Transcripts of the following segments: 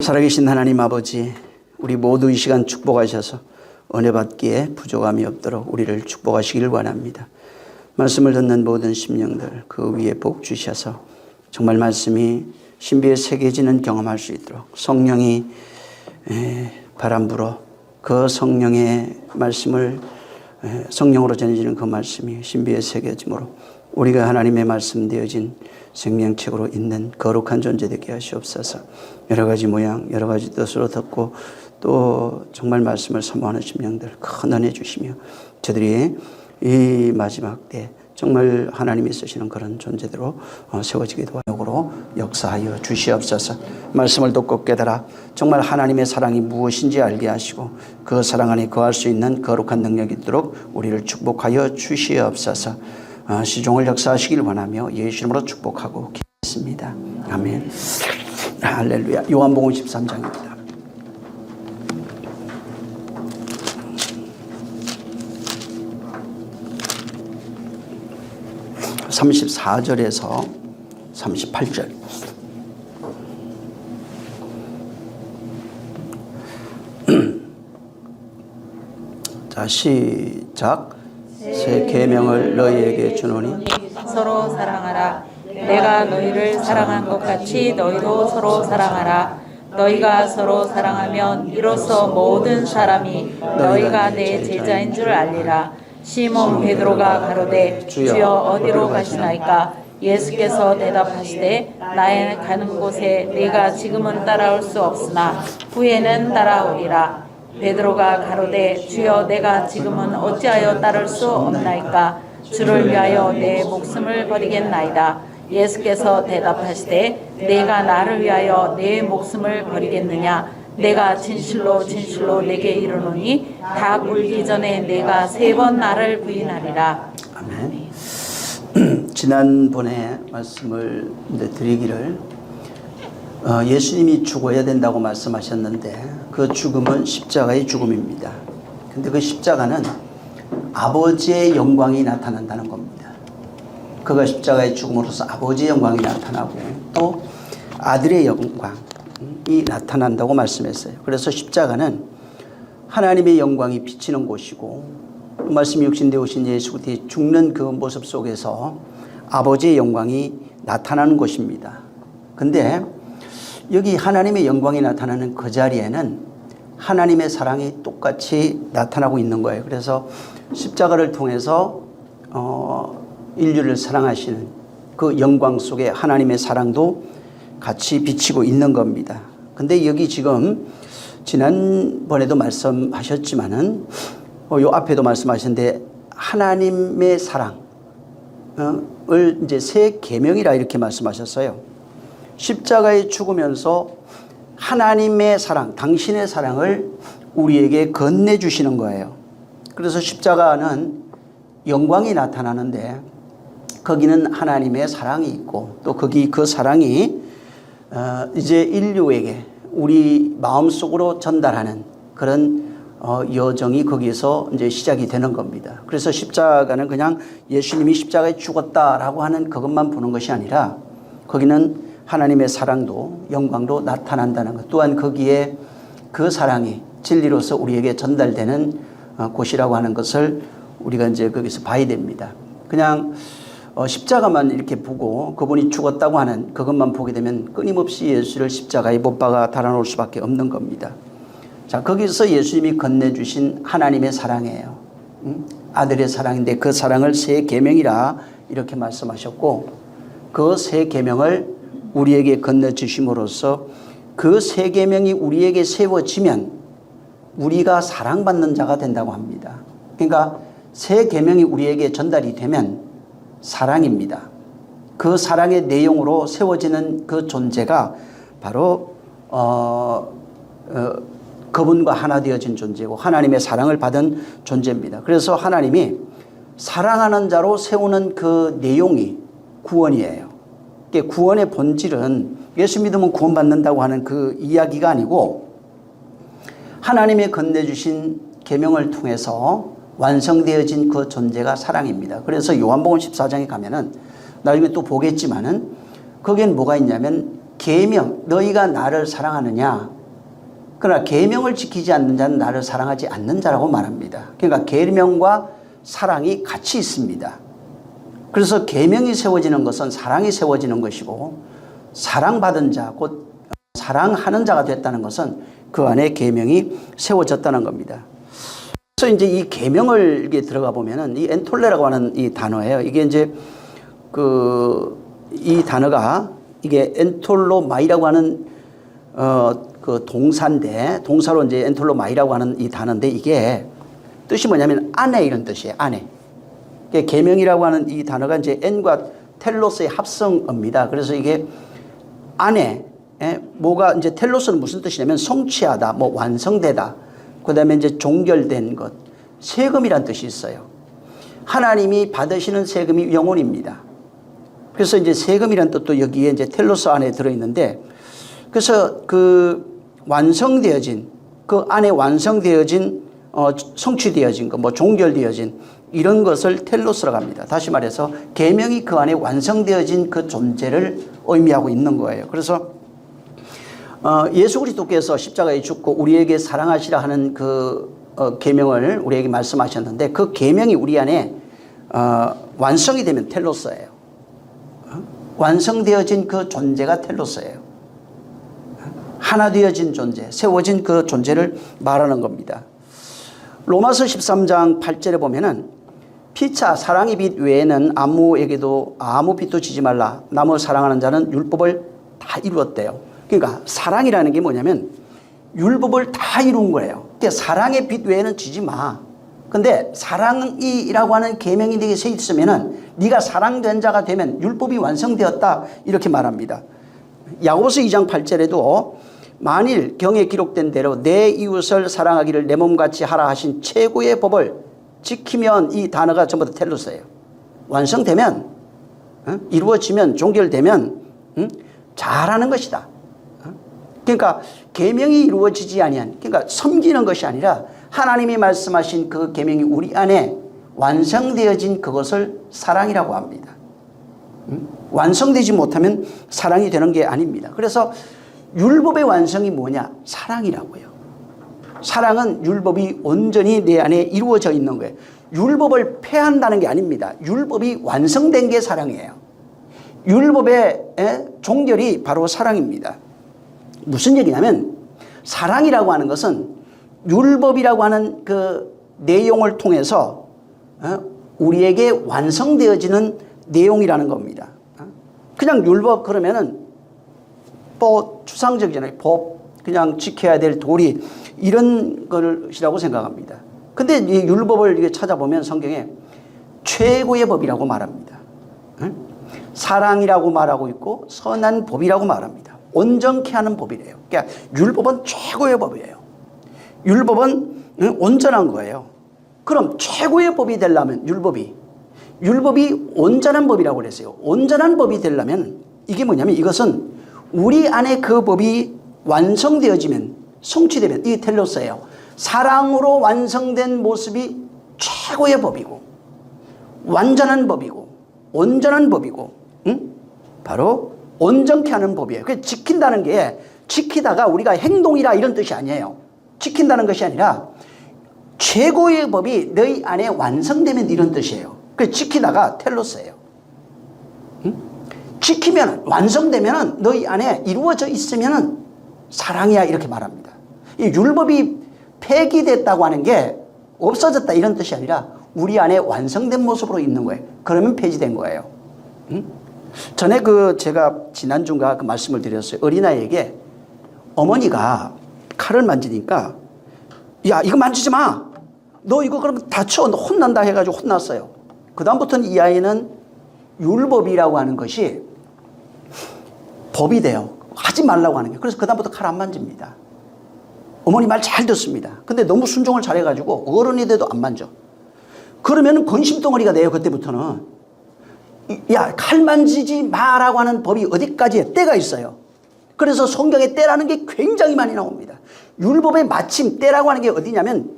살아계신 하나님 아버지, 우리 모두 이 시간 축복하셔서 은혜 받기에 부족함이 없도록 우리를 축복하시길 원합니다. 말씀을 듣는 모든 심령들 그 위에 복 주셔서 정말 말씀이 신비에 새겨지는 경험할 수 있도록 성령이 바람 불어 그 성령의 말씀을 성령으로 전해지는 그 말씀이 신비에 새겨짐으로 우리가 하나님의 말씀 되어진 생명책으로 있는 거룩한 존재 되게 하시옵소서. 여러 가지 모양 여러 가지 뜻으로 듣고 또 정말 말씀을 사모하는 심령들 큰 은혜 주시며 저들이 이 마지막 때 정말 하나님이 쓰시는 그런 존재대로 세워지게 도와주고 역사하여 주시옵소서. 말씀을 듣고 깨달아 정말 하나님의 사랑이 무엇인지 알게 하시고 그 사랑 안에 거할 수 있는 거룩한 능력이 있도록 우리를 축복하여 주시옵소서. 시종을 역사하시길 원하며 예수 이름으로 축복하고 기도했습니다. 아멘. 할렐루야. 요한복음 13장입니다. (34절에서) (38절) 자, 시작. 새 계명을 너희에게 주노니 서로 사랑하라. 내가 너희를 사랑한 것 같이 너희도 서로 사랑하라. 너희가 서로 사랑하면 이로써 모든 사람이 너희가 내 제자인 줄 알리라. 시몬 베드로가 가로되 주여 어디로 가시나이까? 예수께서 대답하시되 나의 가는 곳에 네가 지금은 따라올 수 없으나 후에는 따라오리라. 베드로가 가로되 주여 내가 지금은 어찌하여 따를 수 없나이까? 주를 위하여 내 목숨을 버리겠나이다. 예수께서 대답하시되 내가 나를 위하여 내 목숨을 버리겠느냐? 내가 진실로 진실로 내게 이르노니 닭 울기 전에 내가 3번 나를 부인하리라. 아멘. 지난번에 말씀을 드리기를 예수님이 죽어야 된다고 말씀하셨는데 그 죽음은 십자가의 죽음입니다. 근데 그 십자가는 아버지의 영광이 나타난다는 겁니다. 그가 십자가의 죽음으로써 아버지의 영광이 나타나고 또 아들의 영광이 나타난다고 말씀했어요. 그래서 십자가는 하나님의 영광이 비치는 곳이고 말씀이 육신되어 오신 예수 그리스도의 죽는 그 모습 속에서 아버지의 영광이 나타나는 곳입니다. 근데 여기 하나님의 영광이 나타나는 그 자리에는 하나님의 사랑이 똑같이 나타나고 있는 거예요. 그래서 십자가를 통해서 인류를 사랑하시는 그 영광 속에 하나님의 사랑도 같이 비치고 있는 겁니다. 근데 여기 지금 지난번에도 말씀하셨지만은 요 앞에도 말씀하셨는데 하나님의 사랑을 이제 새 계명이라 이렇게 말씀하셨어요. 십자가에 죽으면서 하나님의 사랑, 당신의 사랑을 우리에게 건네주시는 거예요. 그래서 십자가는 영광이 나타나는데 거기는 하나님의 사랑이 있고 또 거기 그 사랑이 이제 인류에게 우리 마음속으로 전달하는 그런 여정이 거기에서 이제 시작이 되는 겁니다. 그래서 십자가는 그냥 예수님이 십자가에 죽었다라고 하는 그것만 보는 것이 아니라 거기는 하나님의 사랑도 영광도 나타난다는 것, 또한 거기에 그 사랑이 진리로서 우리에게 전달되는 곳이라고 하는 것을 우리가 이제 거기서 봐야 됩니다. 그냥 십자가만 이렇게 보고 그분이 죽었다고 하는 그것만 보게 되면 끊임없이 예수를 십자가에 못 박아 달아놓을 수밖에 없는 겁니다. 자, 거기서 예수님이 건네주신 하나님의 사랑이에요. 아들의 사랑인데 그 사랑을 새 계명이라 이렇게 말씀하셨고 그 새 계명을 우리에게 건네주심으로써 그 새 계명이 우리에게 세워지면 우리가 사랑받는 자가 된다고 합니다. 그러니까 새 계명이 우리에게 전달이 되면 사랑입니다. 그 사랑의 내용으로 세워지는 그 존재가 바로 그분과 하나 되어진 존재고 하나님의 사랑을 받은 존재입니다. 그래서 하나님이 사랑하는 자로 세우는 그 내용이 구원이에요. 구원의 본질은 예수 믿으면 구원받는다고 하는 그 이야기가 아니고 하나님의 건네주신 계명을 통해서 완성되어진 그 존재가 사랑입니다. 그래서 요한복음 14장에 가면은 나중에 또 보겠지만은 거기엔 뭐가 있냐면 계명, 너희가 나를 사랑하느냐? 그러나 계명을 지키지 않는 자는 나를 사랑하지 않는 자라고 말합니다. 그러니까 계명과 사랑이 같이 있습니다. 그래서 계명이 세워지는 것은 사랑이 세워지는 것이고, 사랑받은 자, 곧 사랑하는 자가 됐다는 것은 그 안에 계명이 세워졌다는 겁니다. 그래서 이제 이 계명을 이게 들어가 보면은 이 엔톨레라고 하는 이 단어예요. 이게 이제 이 단어가 이게 엔톨로마이라고 하는 그 동사인데, 동사로 이제 엔톨로마이라고 하는 이 단어인데, 이게 뜻이 뭐냐면 아내 이런 뜻이에요. 아내. 계명이라고 하는 이 단어가 이제 엔과 텔로스의 합성어입니다. 그래서 이게 아내, 뭐가 이제 텔로스는 무슨 뜻이냐면 성취하다, 뭐 완성되다, 그 다음에 이제 종결된 것, 세금이란 뜻이 있어요. 하나님이 받으시는 세금이 영혼입니다. 그래서 이제 세금이란 뜻도 여기에 이제 텔로스 안에 들어있는데, 그래서 그 완성되어진, 그 안에 완성되어진, 성취되어진 것, 뭐 종결되어진 이런 것을 텔로스라고 합니다. 다시 말해서 계명이 그 안에 완성되어진 그 존재를 의미하고 있는 거예요. 그래서 예수 그리스도께서 십자가에 죽고 우리에게 사랑하시라 하는 그 계명을 우리에게 말씀하셨는데, 그 계명이 우리 안에 완성이 되면 텔로스예요. 완성되어진 그 존재가 텔로스예요. 하나 되어진 존재, 세워진 그 존재를 말하는 겁니다. 로마서 13장 8절에 보면은 피차 사랑의 빛 외에는 아무에게도 아무 빛도 지지 말라. 남을 사랑하는 자는 율법을 다 이루었대요. 그러니까 사랑이라는 게 뭐냐면 율법을 다 이룬 거예요. 그러니까 사랑의 빛 외에는 지지 마. 근데 사랑이라고 하는 계명이 네게 서 있으면은 네가 사랑된 자가 되면 율법이 완성되었다, 이렇게 말합니다. 야고보서 2장 8절에도 만일 경에 기록된 대로 내 이웃을 사랑하기를 내 몸같이 하라 하신 최고의 법을 지키면, 이 단어가 전부 다 텔로스예요. 완성되면, 이루어지면, 종결되면 잘하는 것이다. 그러니까 계명이 이루어지지 아니한, 그러니까 섬기는 것이 아니라 하나님이 말씀하신 그 계명이 우리 안에 완성되어진 그것을 사랑이라고 합니다. 완성되지 못하면 사랑이 되는 게 아닙니다. 그래서 율법의 완성이 뭐냐? 사랑이라고요. 사랑은 율법이 온전히 내 안에 이루어져 있는 거예요. 율법을 폐한다는 게 아닙니다. 율법이 완성된 게 사랑이에요. 율법의 종결이 바로 사랑입니다. 무슨 얘기냐면 사랑이라고 하는 것은 율법이라고 하는 그 내용을 통해서 우리에게 완성되어지는 내용이라는 겁니다. 그냥 율법 그러면은 뭐 추상적이잖아요. 법, 그냥 지켜야 될 도리, 이런 것이라고 생각합니다. 근데 이 율법을 이게 찾아보면 성경에 최고의 법이라고 말합니다. 사랑이라고 말하고 있고 선한 법이라고 말합니다. 온전케 하는 법이래요. 그러니까 율법은 최고의 법이에요. 율법은 온전한 거예요. 그럼 최고의 법이 되려면 율법이 온전한 법이라고 그랬어요. 온전한 법이 되려면 이게 뭐냐면, 이것은 우리 안에 그 법이 완성되어지면, 성취되면, 이게 텔로스예요. 사랑으로 완성된 모습이 최고의 법이고 완전한 법이고 온전한 법이고, 바로 온전케 하는 법이에요. 그래서 지킨다는 게 지키다가 우리가 행동이라 이런 뜻이 아니에요. 지킨다는 것이 아니라 최고의 법이 너희 안에 완성되면 이런 뜻이에요. 그래서 지키다가 텔로스예요. 지키면, 완성되면 너희 안에 이루어져 있으면 사랑이야, 이렇게 말합니다. 이 율법이 폐기됐다고 하는 게 없어졌다 이런 뜻이 아니라 우리 안에 완성된 모습으로 있는 거예요. 그러면 폐지된 거예요. 전에 제가 지난주인가 그 말씀을 드렸어요. 어린아이에게 어머니가 칼을 만지니까, 야, 이거 만지지 마. 너 이거 그러면 다쳐. 너 혼난다 해가지고 혼났어요. 그다음부터는 이 아이는 율법이라고 하는 것이 법이 돼요. 하지 말라고 하는 게. 그래서 그다음부터 칼 안 만집니다. 어머니 말 잘 듣습니다. 근데 너무 순종을 잘해가지고 어른이 돼도 안 만져. 그러면 근심덩어리가 돼요. 그때부터는. 야, 칼 만지지 마라고 하는 법이 어디까지에 때가 있어요. 그래서 성경에 때라는 게 굉장히 많이 나옵니다. 율법에 마침 때라고 하는 게 어디냐면,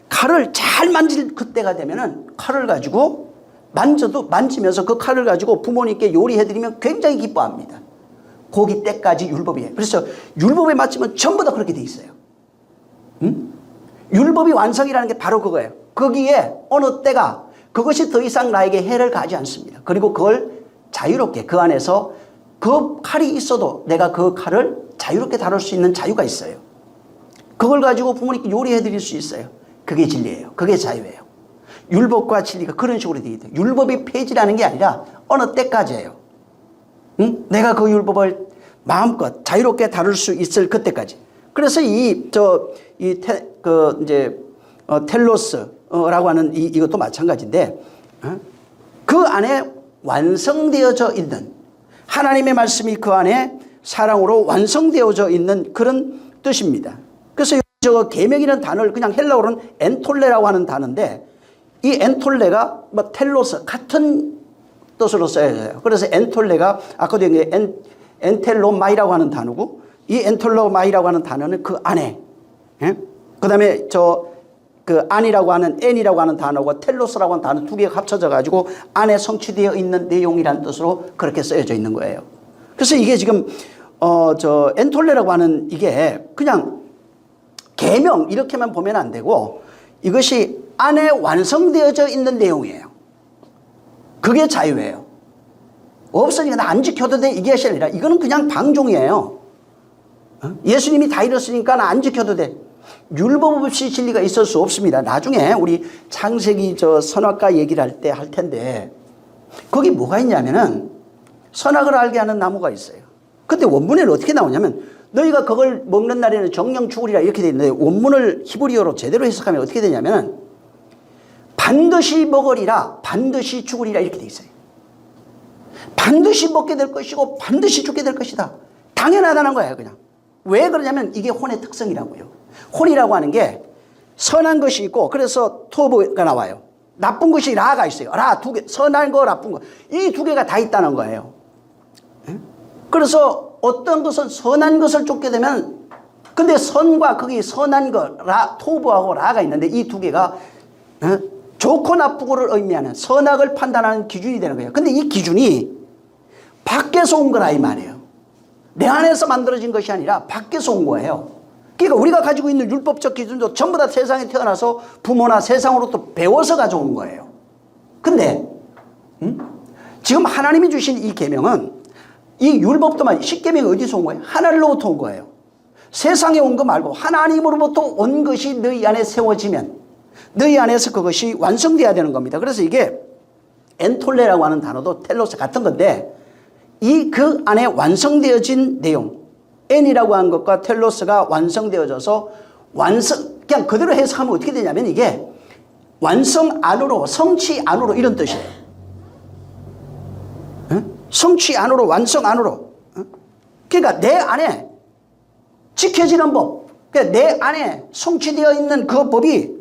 칼을 잘 만질 그때가 되면은 칼을 가지고 만지면서 그 칼을 가지고 부모님께 요리해드리면 굉장히 기뻐합니다. 거기 때까지 율법이에요. 그래서 율법에 맞추면 전부 다 그렇게 돼 있어요. 율법이 완성이라는 게 바로 그거예요. 거기에 어느 때가 그것이 더 이상 나에게 해를 가하지 않습니다. 그리고 그걸 자유롭게 그 안에서 그 칼이 있어도 내가 그 칼을 자유롭게 다룰 수 있는 자유가 있어요. 그걸 가지고 부모님께 요리해 드릴 수 있어요. 그게 진리예요. 그게 자유예요. 율법과 진리가 그런 식으로 되어 있다. 율법이 폐지라는 게 아니라 어느 때까지예요. 내가 그 율법을 마음껏 자유롭게 다룰 수 있을 그때까지. 그래서 텔로스라고 하는 이것도 마찬가지인데, 그 안에 완성되어져 있는 하나님의 말씀이 그 안에 사랑으로 완성되어져 있는 그런 뜻입니다. 그래서 저 계명이라는 단어를 그냥 헬라어로는 엔톨레라고 하는 단어인데, 이 엔톨레가 뭐 텔로스 같은 뜻으로 써져요. 그래서 엔톨레가 아까도 얘기한 엔텔로마이라고 하는 단어고, 이 엔톨로마이라고 하는 단어는 그 안에, 그 다음에 그 안이라고 하는 N이라고 하는 단어와 텔로스라고 하는 단어 두 개가 합쳐져 가지고 안에 성취되어 있는 내용이라는 뜻으로 그렇게 쓰여져 있는 거예요. 그래서 이게 지금 엔톨레라고 하는 이게 그냥 계명 이렇게만 보면 안 되고, 이것이 안에 완성되어져 있는 내용이에요. 그게 자유예요. 없으니까 나 안 지켜도 돼 이게 아니라 이거는 그냥 방종이에요. 예수님이 다 이뤘으니까 나 안 지켜도 돼. 율법 없이 진리가 있을 수 없습니다. 나중에 우리 창세기 선악과 얘기를 할 때 할 텐데, 거기 뭐가 있냐면은 선악을 알게 하는 나무가 있어요. 근데 원문에는 어떻게 나오냐면 너희가 그걸 먹는 날에는 정령 죽으리라 이렇게 돼 있는데, 원문을 히브리어로 제대로 해석하면 어떻게 되냐면은 반드시 먹으리라, 반드시 죽으리라 이렇게 돼 있어요. 반드시 먹게 될 것이고 반드시 죽게 될 것이다. 당연하다는 거예요. 그냥. 왜 그러냐면 이게 혼의 특성이라고요. 혼이라고 하는 게 선한 것이 있고, 그래서 토브가 나와요. 나쁜 것이 라가 있어요. 라 두 개, 선한 거, 나쁜 거. 이 두 개가 다 있다는 거예요. 그래서 어떤 것은 선한 것을 쫓게 되면, 근데 선과 거기 선한 거, 토브하고 라가 있는데 이 두 개가 좋고 나쁘고를 의미하는 선악을 판단하는 기준이 되는 거예요. 근데 이 기준이 밖에서 온 거라 이 말이에요. 내 안에서 만들어진 것이 아니라 밖에서 온 거예요. 그러니까 우리가 가지고 있는 율법적 기준도 전부 다 세상에 태어나서 부모나 세상으로부터 배워서 가져온 거예요. 근데 지금 하나님이 주신 이 계명은, 이 율법도만, 십계명이 어디서 온 거예요? 하늘로부터 온 거예요. 세상에 온 거 말고 하나님으로부터 온 것이 너희 안에 세워지면 너희 안에서 그것이 완성되어야 되는 겁니다. 그래서 이게 엔톨레라고 하는 단어도 텔로스 같은 건데, 그 안에 완성되어진 내용, N이라고 한 것과 텔로스가 완성되어져서 그냥 그대로 해석하면 어떻게 되냐면 이게 완성 안으로, 성취 안으로 이런 뜻이에요. 성취 안으로, 완성 안으로. 그러니까 내 안에 지켜지는 법, 그러니까 내 안에 성취되어 있는 그 법이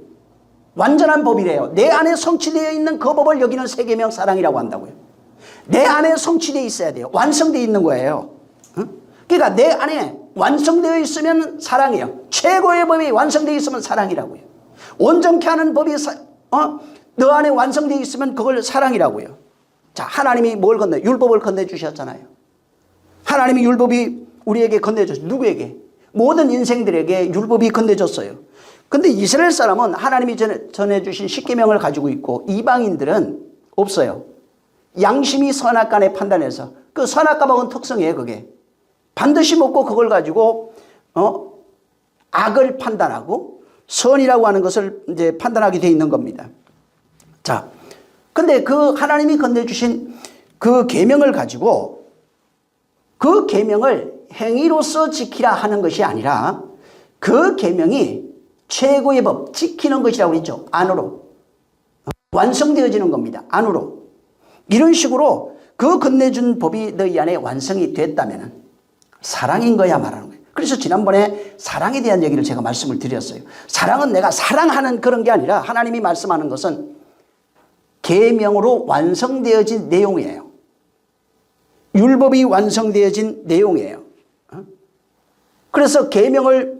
완전한 법이래요. 내 안에 성취되어 있는 그 법을 여기는 세계명 사랑이라고 한다고요. 내 안에 성취되어 있어야 돼요. 완성되어 있는 거예요. 그러니까 내 안에 완성되어 있으면 사랑이에요. 최고의 법이 완성되어 있으면 사랑이라고요. 온전케 하는 법이 너 안에 완성되어 있으면 그걸 사랑이라고요. 자, 하나님이 뭘 건네? 율법을 건네주셨잖아요. 하나님이 율법이 우리에게 건네줬어요. 누구에게? 모든 인생들에게 율법이 건네줬어요. 근데 이스라엘 사람은 하나님이 전해주신 십계명을 가지고 있고, 이방인들은 없어요. 양심이 선악간에 판단해서, 그 선악과 먹은 특성이에요. 그게 반드시 먹고 그걸 가지고 악을 판단하고 선이라고 하는 것을 이제 판단하게 돼 있는 겁니다. 자, 근데 그 하나님이 건네주신 그 계명을 가지고 그 계명을 행위로서 지키라 하는 것이 아니라, 그 계명이 최고의 법, 지키는 것이라고 했죠. 안으로 완성되어지는 겁니다. 안으로. 이런 식으로 그 건네준 법이 너희 안에 완성이 됐다면 사랑인 거야 말하는 거예요. 그래서 지난번에 사랑에 대한 얘기를 제가 말씀을 드렸어요. 사랑은 내가 사랑하는 그런 게 아니라, 하나님이 말씀하는 것은 계명으로 완성되어진 내용이에요. 율법이 완성되어진 내용이에요. 그래서 계명을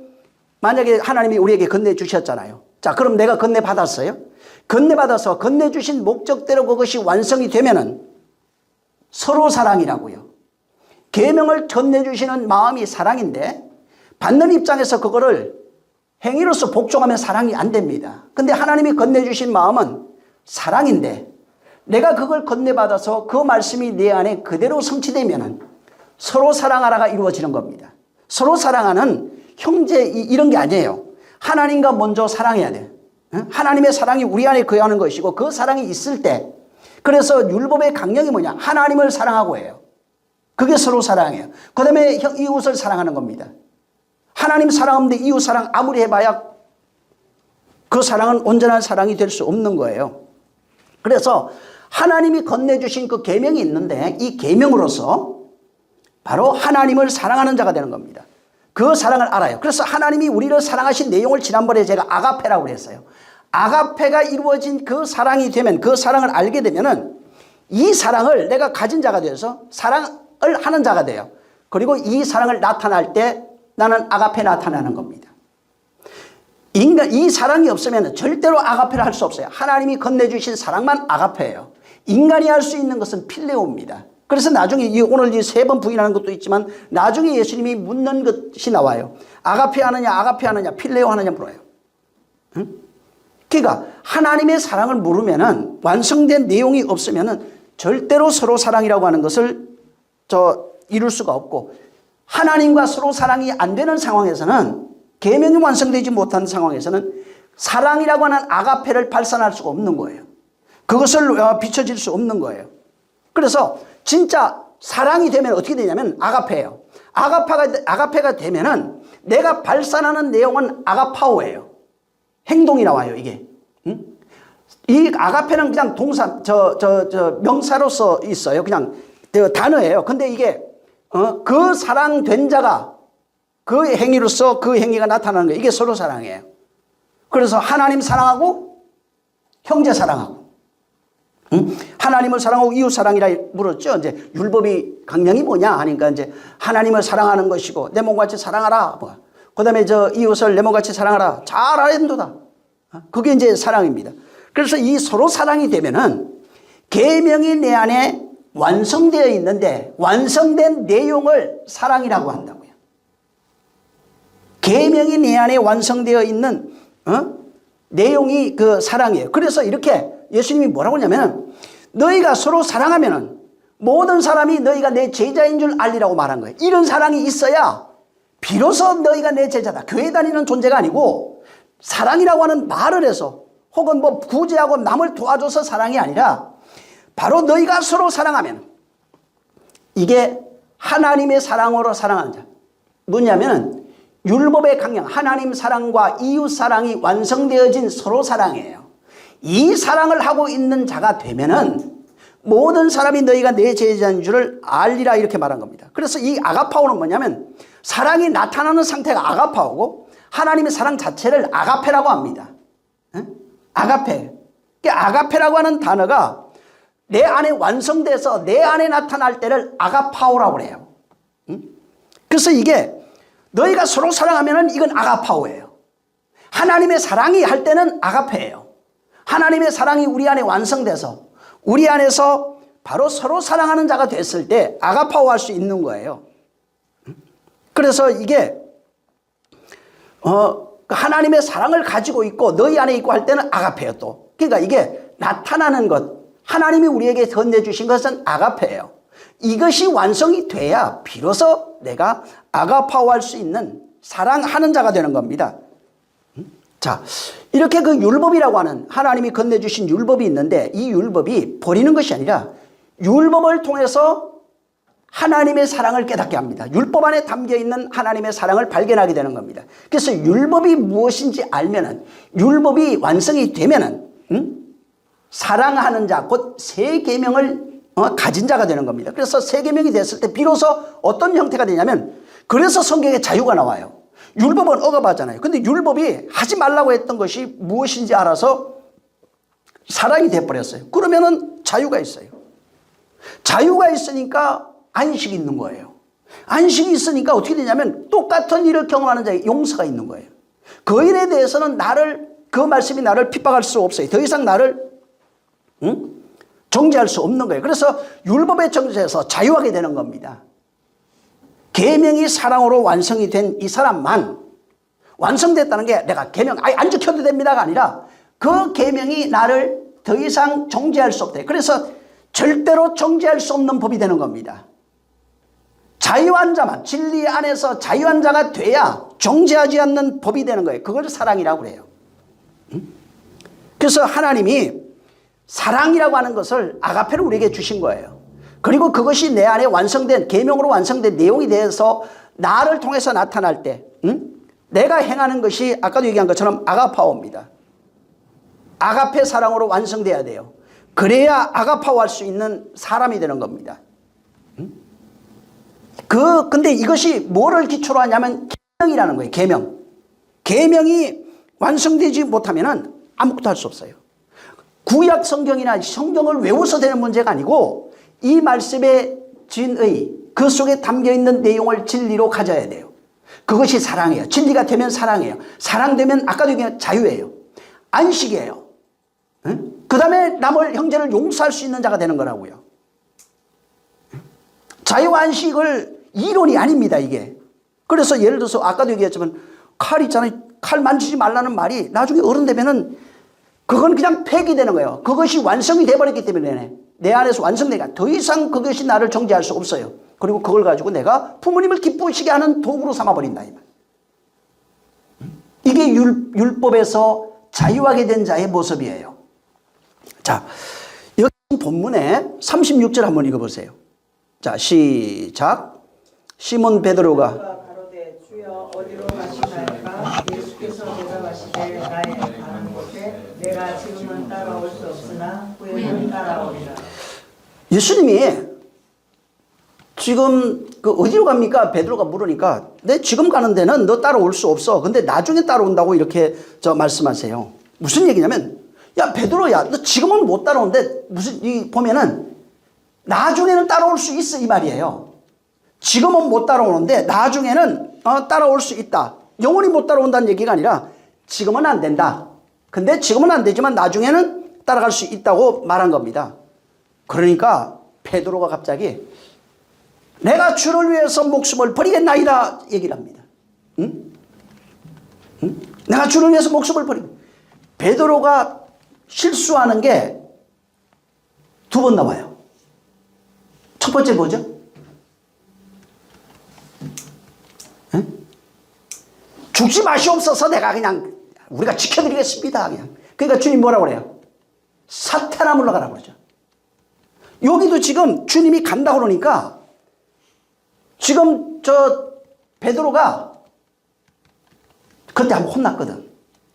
만약에 하나님이 우리에게 건네주셨잖아요. 자, 그럼 내가 건네받았어요? 건네받아서 건네주신 목적대로 그것이 완성이 되면은 서로 사랑이라고요. 계명을 건네주시는 마음이 사랑인데 받는 입장에서 그거를 행위로서 복종하면 사랑이 안 됩니다. 근데 하나님이 건네주신 마음은 사랑인데 내가 그걸 건네받아서 그 말씀이 내 안에 그대로 성취되면 서로 사랑하라가 이루어지는 겁니다. 서로 사랑하는 형제 이런 게 아니에요. 하나님과 먼저 사랑해야 돼. 하나님의 사랑이 우리 안에 거하는 것이고 그 사랑이 있을 때 그래서 율법의 강령이 뭐냐? 하나님을 사랑하고 해요. 그게 서로 사랑이에요. 그 다음에 이웃을 사랑하는 겁니다. 하나님 사랑하는데 이웃 사랑 아무리 해봐야 그 사랑은 온전한 사랑이 될 수 없는 거예요. 그래서 하나님이 건네주신 그 계명이 있는데 이 계명으로서 바로 하나님을 사랑하는 자가 되는 겁니다. 그 사랑을 알아요. 그래서 하나님이 우리를 사랑하신 내용을 지난번에 제가 아가페라고 그랬어요. 아가페가 이루어진 그 사랑이 되면 그 사랑을 알게 되면은 이 사랑을 내가 가진 자가 되어서 사랑을 하는 자가 돼요. 그리고 이 사랑을 나타날 때 나는 아가페 나타나는 겁니다. 이 사랑이 없으면 절대로 아가페를 할 수 없어요. 하나님이 건네주신 사랑만 아가페예요. 인간이 할 수 있는 것은 필레오입니다. 그래서 나중에 오늘 이 3번 부인하는 것도 있지만 나중에 예수님이 묻는 것이 나와요. 아가페 하느냐 필레오 하느냐 물어요. 응? 그러니까 하나님의 사랑을 물으면은 완성된 내용이 없으면은 절대로 서로 사랑이라고 하는 것을 이룰 수가 없고 하나님과 서로 사랑이 안 되는 상황에서는 계명이 완성되지 못한 상황에서는 사랑이라고 하는 아가페를 발산할 수가 없는 거예요. 그것을 비춰질 수 없는 거예요. 그래서 진짜 사랑이 되면 어떻게 되냐면 아가페예요. 아가페가 되면은 내가 발산하는 내용은 아가파오예요. 행동이 나와요, 이게. 응? 이 아가페는 그냥 동사, 명사로서 있어요. 그냥 단어예요. 근데 이게, 그 사랑된 자가 그 행위로서 그 행위가 나타나는 거예요. 이게 서로 사랑이에요. 그래서 하나님 사랑하고 형제 사랑하고. 하나님을 사랑하고 이웃 사랑이라 물었죠. 이제 율법이 강령이 뭐냐 하니까 이제 하나님을 사랑하는 것이고 내 몸같이 사랑하라. 그 다음에 이웃을 내 몸같이 사랑하라. 잘 알아낸도다. 그게 이제 사랑입니다. 그래서 이 서로 사랑이 되면은 계명이 내 안에 완성되어 있는데 완성된 내용을 사랑이라고 한다고요. 계명이 내 안에 완성되어 있는 내용이 그 사랑이에요. 그래서 이렇게 예수님이 뭐라고 하냐면 너희가 서로 사랑하면은 모든 사람이 너희가 내 제자인 줄 알리라고 말한 거예요. 이런 사랑이 있어야 비로소 너희가 내 제자다. 교회 다니는 존재가 아니고 사랑이라고 하는 말을 해서 혹은 뭐 구제하고 남을 도와줘서 사랑이 아니라 바로 너희가 서로 사랑하면 이게 하나님의 사랑으로 사랑하는 자. 뭐냐면 율법의 강령 하나님 사랑과 이웃 사랑이 완성되어진 서로 사랑이에요. 이 사랑을 하고 있는 자가 되면은 모든 사람이 너희가 내 제자인 줄을 알리라 이렇게 말한 겁니다. 그래서 이 아가파오는 뭐냐면 사랑이 나타나는 상태가 아가파오고 하나님의 사랑 자체를 아가페라고 합니다. 아가페. 아가페라고 하는 단어가 내 안에 완성돼서 내 안에 나타날 때를 아가파오라고 해요. 그래서 이게 너희가 서로 사랑하면은 이건 아가파오예요. 하나님의 사랑이 할 때는 아가페예요. 하나님의 사랑이 우리 안에 완성돼서 우리 안에서 바로 서로 사랑하는 자가 됐을 때 아가파오 할 수 있는 거예요. 그래서 이게 하나님의 사랑을 가지고 있고 너희 안에 있고 할 때는 아가페예요 또. 그러니까 이게 나타나는 것 하나님이 우리에게 건네주신 것은 아가페예요. 이것이 완성이 돼야 비로소 내가 아가파오 할 수 있는 사랑하는 자가 되는 겁니다. 자, 이렇게 그 율법이라고 하는 하나님이 건네주신 율법이 있는데 이 율법이 버리는 것이 아니라 율법을 통해서 하나님의 사랑을 깨닫게 합니다. 율법 안에 담겨있는 하나님의 사랑을 발견하게 되는 겁니다. 그래서 율법이 무엇인지 알면은 율법이 완성이 되면은 사랑하는 자 곧 새 계명을 가진 자가 되는 겁니다. 그래서 새 계명이 됐을 때 비로소 어떤 형태가 되냐면 그래서 성경에 자유가 나와요. 율법은 억압하잖아요. 근데 율법이 하지 말라고 했던 것이 무엇인지 알아서 사랑이 돼버렸어요. 그러면은 자유가 있어요. 자유가 있으니까 안식이 있는 거예요. 안식이 있으니까 어떻게 되냐면 똑같은 일을 경험하는 자에게 용서가 있는 거예요. 그 일에 대해서는 그 말씀이 나를 핍박할 수 없어요. 더 이상 나를 정죄할 수 없는 거예요. 그래서 율법의 정죄에서 자유하게 되는 겁니다. 계명이 사랑으로 완성이 된 이 사람만 완성됐다는 게 내가 계명 안 지켜도 됩니다가 아니라 그 계명이 나를 더 이상 정죄할 수 없다. 그래서 절대로 정죄할 수 없는 법이 되는 겁니다. 자유한 자만, 진리 안에서 자유한 자가 돼야 정죄하지 않는 법이 되는 거예요. 그걸 사랑이라고 그래요. 그래서 하나님이 사랑이라고 하는 것을 아가페로 우리에게 주신 거예요. 그리고 그것이 내 안에 완성된, 계명으로 완성된 내용이 되어서 나를 통해서 나타날 때 내가 행하는 것이 아까도 얘기한 것처럼 아가파오입니다. 아가페 사랑으로 완성돼야 돼요. 그래야 아가파오 할 수 있는 사람이 되는 겁니다. 근데 이것이 뭐를 기초로 하냐면 계명이라는 거예요. 계명. 계명이 완성되지 못하면은 아무것도 할 수 없어요. 구약 성경이나 성경을 외워서 되는 문제가 아니고 이 말씀의 진의, 그 속에 담겨있는 내용을 진리로 가져야 돼요. 그것이 사랑이에요. 진리가 되면 사랑이에요. 사랑되면 아까도 얘기한 자유예요. 안식이에요. 그 다음에 남을 형제를 용서할 수 있는 자가 되는 거라고요. 자유와 안식을 이론이 아닙니다, 이게. 그래서 예를 들어서 아까도 얘기했지만 칼 있잖아요. 칼 만지지 말라는 말이 나중에 어른 되면은 그건 그냥 폐기되는 거예요. 그것이 완성이 돼버렸기 때문에 내 안에서 완성되니까 더 이상 그것이 나를 정죄할 수 없어요. 그리고 그걸 가지고 내가 부모님을 기쁘시게 하는 도구로 삼아버린다, 이 말. 이게 율법에서 자유하게 된 자의 모습이에요. 자, 여기 본문에 36절 한번 읽어보세요. 자, 시작. 시몬 베드로가 가로되 주여 어디로 가시나이까? 예수께서 대답하시되 나의 가는 곳에 내가 지금은 따라올 수 없으나 후에는 따라오리라. 예수님이 지금 어디로 갑니까? 베드로가 물으니까 내 지금 가는 데는 너 따라올 수 없어. 근데 나중에 따라온다고 이렇게 말씀하세요. 무슨 얘기냐면 야 베드로야 너 지금은 못 따라오는데 무슨 보면은 나중에는 따라올 수 있어 이 말이에요. 지금은 못 따라오는데 나중에는 따라올 수 있다. 영원히 못 따라온다는 얘기가 아니라 지금은 안 된다. 근데 지금은 안 되지만 나중에는 따라갈 수 있다고 말한 겁니다. 그러니까 베드로가 갑자기 내가 주를 위해서 목숨을 버리겠나이다 얘기를 합니다. 응? 응? 내가 주를 위해서 목숨을 버리겠다. 베드로가 실수하는 게 두 번 나와요. 첫 번째 뭐죠? 응? 죽지 마시옵소서 내가 그냥 우리가 지켜드리겠습니다. 그냥. 그러니까 주님 뭐라고 그래요? 사탄아 물러가라고 그러죠. 여기도 지금 주님이 간다고 그러니까 지금 베드로가 그때 한번 혼났거든.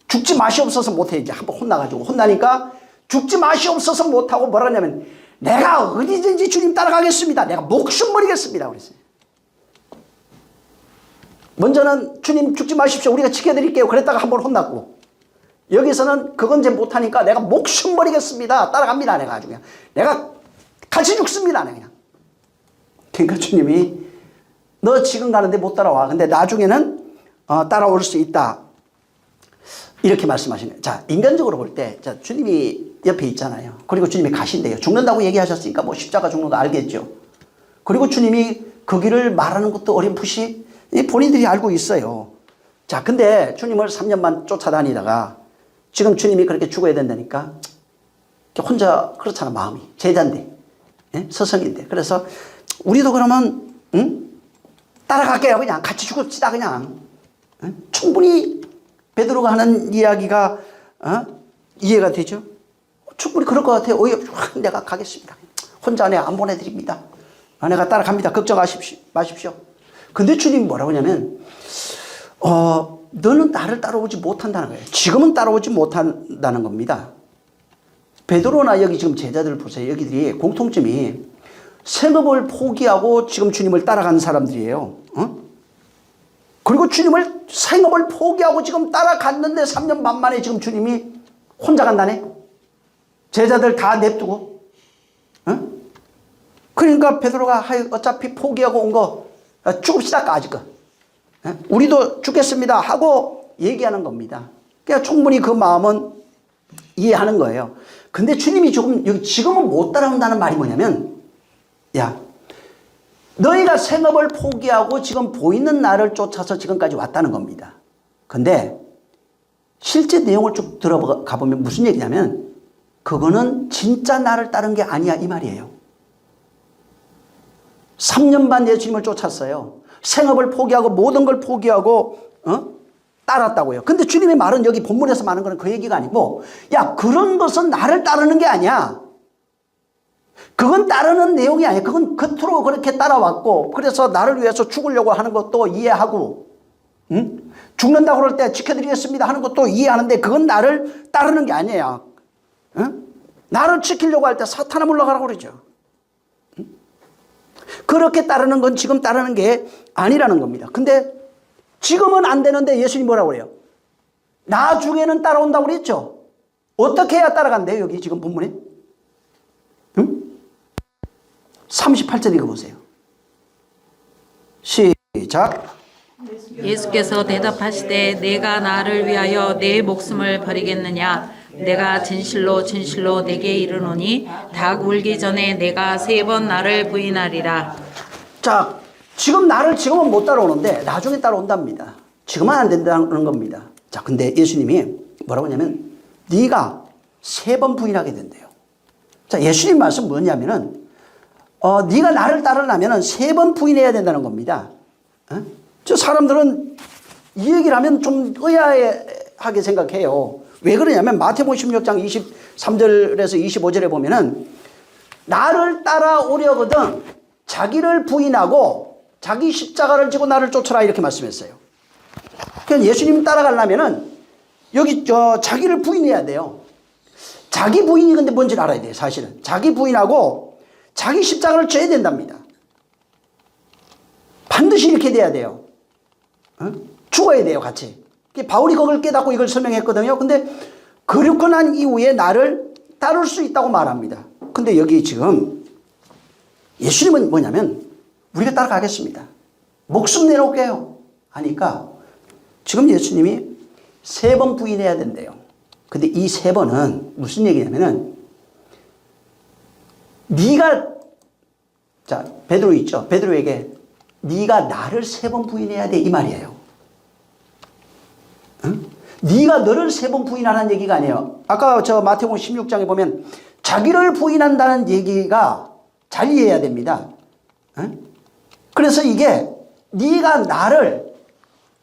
죽지 마시옵소서 못해 이제 한번 혼나가지고 혼나니까 죽지 마시옵소서 못하고 뭐라 하냐면 내가 어디든지 주님 따라가겠습니다. 내가 목숨 버리겠습니다. 그랬어요. 먼저는 주님 죽지 마십시오. 우리가 지켜드릴게요. 그랬다가 한번 혼났고 여기서는 그건 이제 못하니까 내가 목숨 버리겠습니다. 따라갑니다. 내가 아주 그냥 내가 같이 죽습니다. 그냥. 그러니까 주님이 너 지금 가는데 못 따라와. 근데 나중에는 따라올 수 있다. 이렇게 말씀하시네요. 자, 인간적으로 볼 때, 자, 주님이 옆에 있잖아요. 그리고 주님이 가신대요. 죽는다고 얘기하셨으니까 뭐 십자가 죽는 거 알겠죠. 그리고 주님이 그 길을 말하는 것도 어렴풋이 본인들이 알고 있어요. 자, 근데 주님을 3년만 쫓아다니다가 지금 주님이 그렇게 죽어야 된다니까 혼자 그렇잖아, 마음이. 제자인데, 예? 스승인데. 그래서 우리도 그러면, 따라갈게요. 그냥 같이 죽읍시다, 그냥. 충분히 베드로가 하는 이야기가 이해가 되죠? 충분히 그럴 것 같아요. 내가 가겠습니다. 혼자 내가 안 보내드립니다. 내가 따라갑니다. 걱정하십시오. 근데 주님이 뭐라고 하냐면 너는 나를 따라오지 못한다는 거예요. 지금은 따라오지 못한다는 겁니다. 베드로나 여기 지금 제자들 보세요. 여기들이 공통점이 생업을 포기하고 지금 주님을 따라가는 사람들이에요. 그리고 주님을 생업을 포기하고 지금 따라갔는데 3년 반 만에 지금 주님이 혼자 간다네. 제자들 다 냅두고. 그러니까 베드로가 어차피 포기하고 온 거 죽읍시다 까짓 거. 우리도 죽겠습니다 하고 얘기하는 겁니다. 그러니까 충분히 그 마음은 이해하는 거예요. 근데 주님이 지금은 못 따라온다는 말이 뭐냐면 야 너희가 생업을 포기하고 지금 보이는 나를 쫓아서 지금까지 왔다는 겁니다. 근데 실제 내용을 쭉 들어가 보면 무슨 얘기냐면 그거는 진짜 나를 따른 게 아니야 이 말이에요. 3년 반 예수님을 쫓았어요. 생업을 포기하고 모든 걸 포기하고 따랐다고요. 근데 주님의 말은 여기 본문에서 말하는 거는 그 얘기가 아니고 야 그런 것은 나를 따르는 게 아니야. 그건 따르는 내용이 아니야. 그건 겉으로 그렇게 따라왔고 그래서 나를 위해서 죽으려고 하는 것도 이해하고 죽는다고 그럴 때 지켜드리겠습니다 하는 것도 이해하는데 그건 나를 따르는 게 아니에요. 나를 지키려고 할 때 사탄아 물러가라고 그러죠. 그렇게 따르는 건 지금 따르는 게 아니라는 겁니다. 근데 지금은 안 되는데 예수님이 뭐라고 그래요? 나중에는 따라온다고 그랬죠. 어떻게 해야 따라간대요 여기 지금 본문에? 38절 읽어보세요. 시작. 예수께서 대답하시되 내가 나를 위하여 내 목숨을 버리겠느냐 내가 진실로 진실로 내게 이르노니 닭 울기 전에 내가 3번 나를 부인하리라. 자, 지금은 못 따라오는데 나중에 따라온답니다. 지금은 안 된다는 겁니다. 자, 근데 예수님이 뭐라고 하냐면 네가 3번 부인하게 된대요. 자, 예수님 말씀 뭐냐면은 네가 나를 따르려면 3번 부인해야 된다는 겁니다. 저 사람들은 이 얘기를 하면 좀 의아하게 생각해요. 왜 그러냐면 마태복음 16장 23절에서 25절에 보면은 나를 따라오려거든 자기를 부인하고 자기 십자가를 지고 나를 쫓아라 이렇게 말씀했어요. 그러니까 예수님 따라가려면은 여기 자기를 부인해야 돼요. 자기 부인이 근데 뭔지를 알아야 돼요. 사실은 자기 부인하고 자기 십자가를 져야 된답니다. 반드시 이렇게 돼야 돼요. 죽어야 돼요 같이. 바울이 그걸 깨닫고 이걸 설명했거든요. 근데 그렇고 난 이후에 나를 따를 수 있다고 말합니다. 근데 여기 지금 예수님은 뭐냐면 우리가 따라가겠습니다. 목숨 내놓을게요 하니까 지금 예수님이 3번 부인해야 된대요. 근데 이 3번은 무슨 얘기냐면은 네가 자 베드로 있죠. 베드로에게 네가 나를 3번 부인해야 돼 이 말이에요. 응? 네가 너를 3번 부인하라는 얘기가 아니에요. 아까 저 마태복음 16장에 보면 자기를 부인한다는 얘기가 잘 이해해야 됩니다. 응? 그래서 이게 네가 나를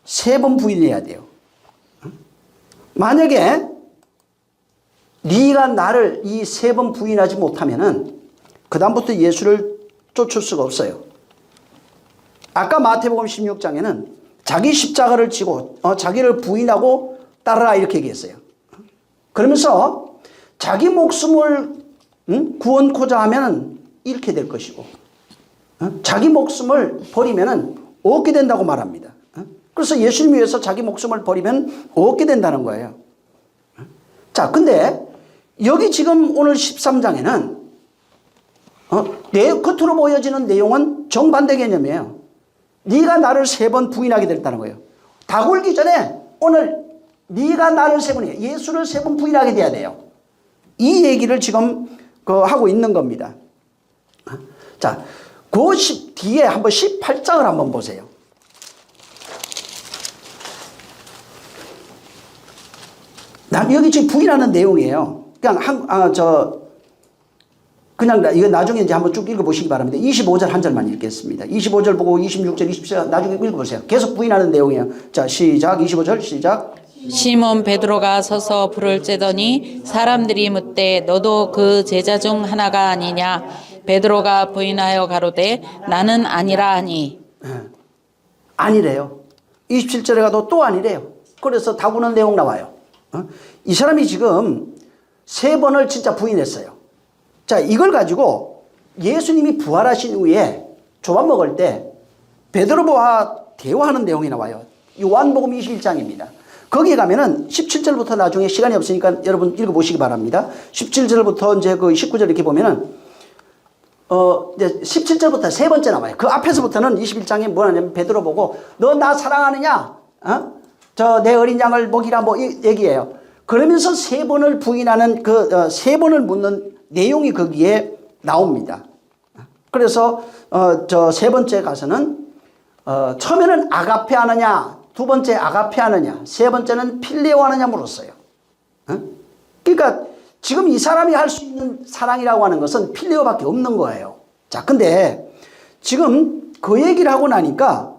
3번 부인해야 돼요. 응? 만약에 네가 나를 이 3번 부인하지 못하면은 그 다음부터 예수를 쫓을 수가 없어요. 아까 마태복음 16장에는 자기 십자가를 지고 자기를 부인하고 따르라 이렇게 얘기했어요. 그러면서 자기 목숨을 구원코자 하면 잃게 될 것이고 자기 목숨을 버리면 얻게 된다고 말합니다. 그래서 예수님 위해서 자기 목숨을 버리면 얻게 된다는 거예요. 자, 근데 여기 지금 오늘 13장에는 겉으로 보여지는 내용은 정반대 개념이에요. 네가 나를 3번 부인하게 됐다는 거예요. 닭 울기 전에 오늘 네가 나를 3번 예수를 3번 부인하게 돼야 돼요. 이 얘기를 지금 하고 있는 겁니다. 자, 그 뒤에 한번 18장을 한번 보세요. 여기 지금 부인하는 내용이에요. 그냥 이거 나중에 이제 한번 쭉 읽어보시기 바랍니다. 25절 한 절만 읽겠습니다. 25절 보고 26절, 27절 나중에 읽어보세요. 계속 부인하는 내용이에요. 자, 시작. 25절 시작. 시몬 베드로가 서서 불을 쬐더니 사람들이 묻되 너도 그 제자 중 하나가 아니냐. 베드로가 부인하여 가로되 나는 아니라 하니. 아니래요. 27절에 가도 또 아니래요. 그래서 다구는 내용 나와요. 이 사람이 지금 3번을 진짜 부인했어요. 자, 이걸 가지고 예수님이 부활하신 후에 조밥 먹을 때 베드로와 대화하는 내용이 나와요. 요한복음 21장입니다. 거기에 가면은 17절부터 나중에 시간이 없으니까 여러분 읽어보시기 바랍니다. 17절부터 이제 그 19절 이렇게 보면은 이제 17절부터 3번째 나와요. 그 앞에서부터는 21장에 뭐냐면 베드로 보고 너 나 사랑하느냐? 저 내 어린 양을 먹이라 뭐 얘기해요. 그러면서 3번을 부인하는 3번을 묻는 내용이 거기에 나옵니다. 그래서 저 세 번째 가서는 처음에는 아가페 하느냐, 두 번째 아가페 하느냐, 세 번째는 필레오 하느냐 물었어요. 그러니까 지금 이 사람이 할 수 있는 사랑이라고 하는 것은 필레오밖에 없는 거예요. 자, 근데 지금 그 얘기를 하고 나니까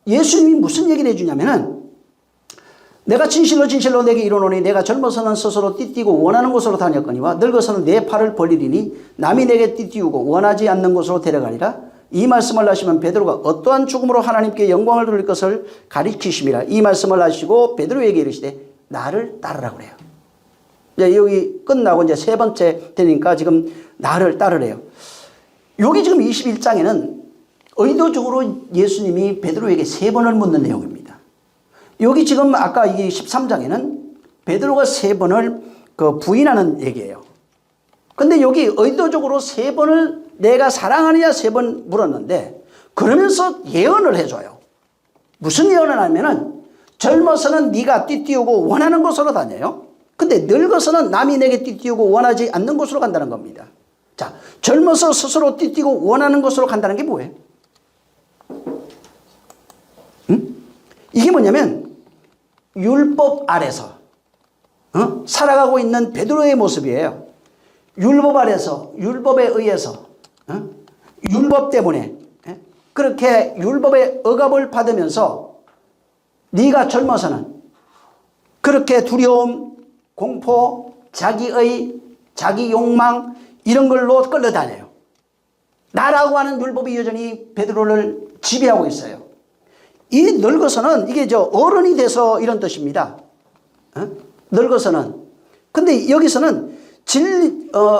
예수님이 무슨 얘기를 해주냐면은 내가 진실로 진실로 내게 이르노니 내가 젊어서는 스스로 띠띠고 원하는 곳으로 다녔거니와 늙어서는 내 팔을 벌리리니 남이 내게 띠띠우고 원하지 않는 곳으로 데려가리라. 이 말씀을 하시면 베드로가 어떠한 죽음으로 하나님께 영광을 돌릴 것을 가리키심이라. 이 말씀을 하시고 베드로에게 이르시되 나를 따르라 그래요. 이제 여기 끝나고 이제 세 번째 되니까 지금 나를 따르래요. 여기 지금 21장에는 의도적으로 예수님이 베드로에게 세 번을 묻는 내용입니다. 여기 지금 아까 이 13장에는 베드로가 세 번을 부인하는 얘기예요. 근데 여기 의도적으로 세 번을 내가 사랑하느냐 세 번 물었는데 그러면서 예언을 해줘요. 무슨 예언을 하면은 젊어서는 네가 띠띠우고 원하는 곳으로 다녀요. 근데 늙어서는 남이 내게 띠띠우고 원하지 않는 곳으로 간다는 겁니다. 자, 젊어서 스스로 띠띠고 원하는 곳으로 간다는 게 뭐예요? 이게 뭐냐면 율법 아래서 살아가고 있는 베드로의 모습이에요. 율법 아래서 율법에 의해서 율법 때문에 그렇게 율법의 억압을 받으면서 네가 젊어서는 그렇게 두려움, 공포, 자기의 자기 욕망 이런 걸로 끌려다녀요. 나라고 하는 율법이 여전히 베드로를 지배하고 있어요. 이 늙어서는 이게 어른이 돼서 이런 뜻입니다. 늙어서는. 근데 여기서는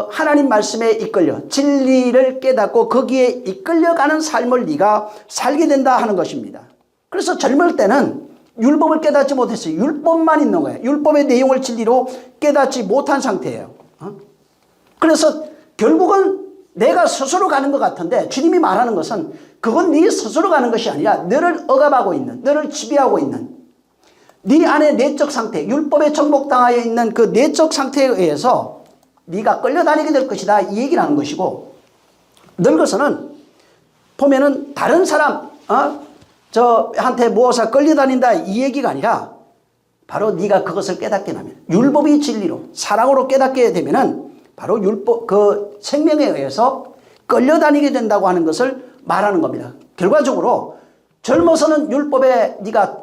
하나님 말씀에 이끌려 진리를 깨닫고 거기에 이끌려가는 삶을 네가 살게 된다 하는 것입니다. 그래서 젊을 때는 율법을 깨닫지 못했어요. 율법만 있는 거예요. 율법의 내용을 진리로 깨닫지 못한 상태예요. 그래서 결국은 내가 스스로 가는 것 같은데 주님이 말하는 것은 그건 네 스스로 가는 것이 아니라 너를 억압하고 있는, 너를 지배하고 있는 네 안의 내적 상태, 율법에 정복당하여 있는 그 내적 상태에 의해서 네가 끌려다니게 될 것이다 이 얘기를 하는 것이고, 늙어서는 보면은 다른 사람 저한테 모아서 끌려다닌다 이 얘기가 아니라 바로 네가 그것을 깨닫게 되면 율법이 진리로 사랑으로 깨닫게 되면은 바로 율법 그 생명에 의해서 끌려다니게 된다고 하는 것을 말하는 겁니다. 결과적으로 젊어서는 율법에 네가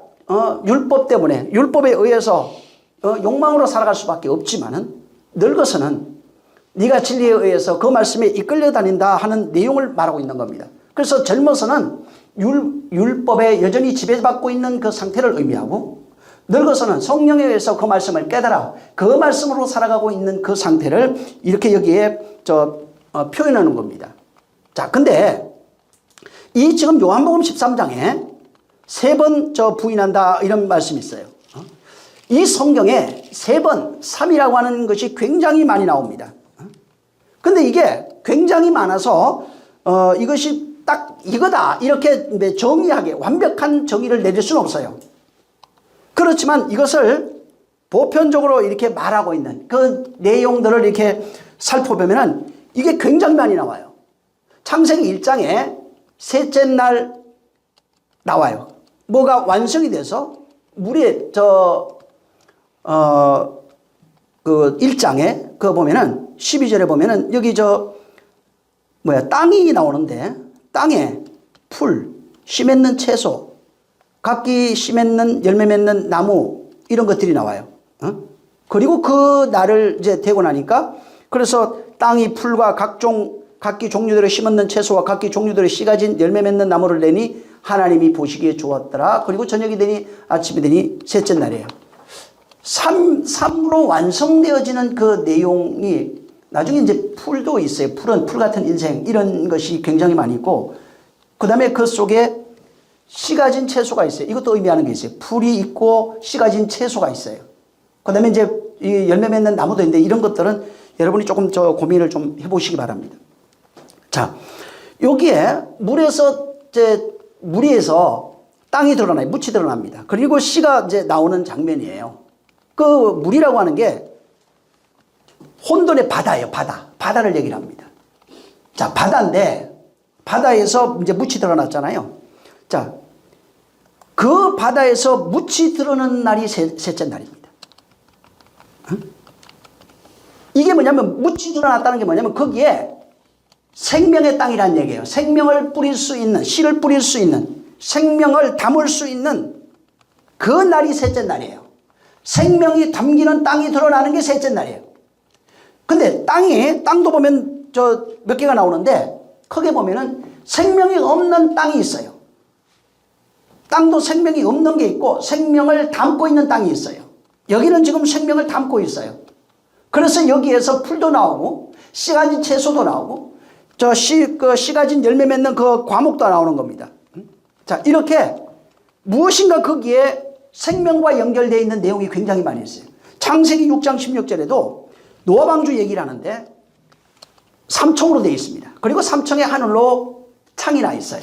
율법 때문에 율법에 의해서 욕망으로 살아갈 수밖에 없지만은 늙어서는 네가 진리에 의해서 그 말씀에 이끌려 다닌다 하는 내용을 말하고 있는 겁니다. 그래서 젊어서는 율법에 여전히 지배받고 있는 그 상태를 의미하고, 늙어서는 성령에 의해서 그 말씀을 깨달아 그 말씀으로 살아가고 있는 그 상태를 이렇게 여기에 표현하는 겁니다. 자, 근데 이 지금 요한복음 13장에 세 번 부인한다 이런 말씀이 있어요. 이 성경에 세 번 3이라고 하는 것이 굉장히 많이 나옵니다. 근데 이게 굉장히 많아서 이것이 딱 이거다 이렇게 정의하게 완벽한 정의를 내릴 수는 없어요. 그렇지만 이것을 보편적으로 이렇게 말하고 있는 그 내용들을 이렇게 살펴보면은 이게 굉장히 많이 나와요. 창세기 1장에 셋째 날 나와요. 뭐가 완성이 돼서 물에 그 1장에 그거 보면은 12절에 보면은 여기 땅이 나오는데 땅에 풀, 씨 맺는 채소, 각기 씨 맺는 열매 맺는 나무 이런 것들이 나와요. 그리고 그 날을 이제 되고 나니까 그래서 땅이 풀과 각기 종류대로 심었는 채소와 각기 종류대로 씨 가진 열매 맺는 나무를 내니 하나님이 보시기에 좋았더라. 그리고 저녁이 되니 아침이 되니 셋째 날이에요. 3으로 완성되어지는 그 내용이 나중에 이제 풀도 있어요. 풀은 풀 같은 인생 이런 것이 굉장히 많이 있고, 그 다음에 그 속에 씨 가진 채소가 있어요. 이것도 의미하는 게 있어요. 풀이 있고 씨 가진 채소가 있어요. 그 다음에 이제 이 열매 맺는 나무도 있는데 이런 것들은 여러분이 조금 고민을 좀 해보시기 바랍니다. 자, 여기에 물에서 땅이 드러나요. 묻이 드러납니다. 그리고 씨가 이제 나오는 장면이에요. 그 물이라고 하는 게 혼돈의 바다예요. 바다를 얘기를 합니다. 자, 바다인데 바다에서 이제 묻이 드러났잖아요. 자, 그 바다에서 묻이 드러난 날이 셋째 날입니다. 이게 뭐냐면 묻이 드러났다는 게 뭐냐면 거기에 생명의 땅이라는 얘기예요. 생명을 뿌릴 수 있는, 씨를 뿌릴 수 있는, 생명을 담을 수 있는 그 날이 셋째 날이에요. 생명이 담기는 땅이 드러나는 게 셋째 날이에요. 근데 땅도 보면 저 몇 개가 나오는데 크게 보면은 생명이 없는 땅이 있어요. 땅도 생명이 없는 게 있고 생명을 담고 있는 땅이 있어요. 여기는 지금 생명을 담고 있어요. 그래서 여기에서 풀도 나오고 씨 가진 채소도 나오고 씨 가진 열매 맺는 그 과목도 나오는 겁니다. 자, 이렇게 무엇인가 거기에 생명과 연결되어 있는 내용이 굉장히 많이 있어요. 창세기 6장 16절에도 노아 방주 얘기를 하는데 삼청으로 되어 있습니다. 그리고 삼청의 하늘로 창이 나 있어요.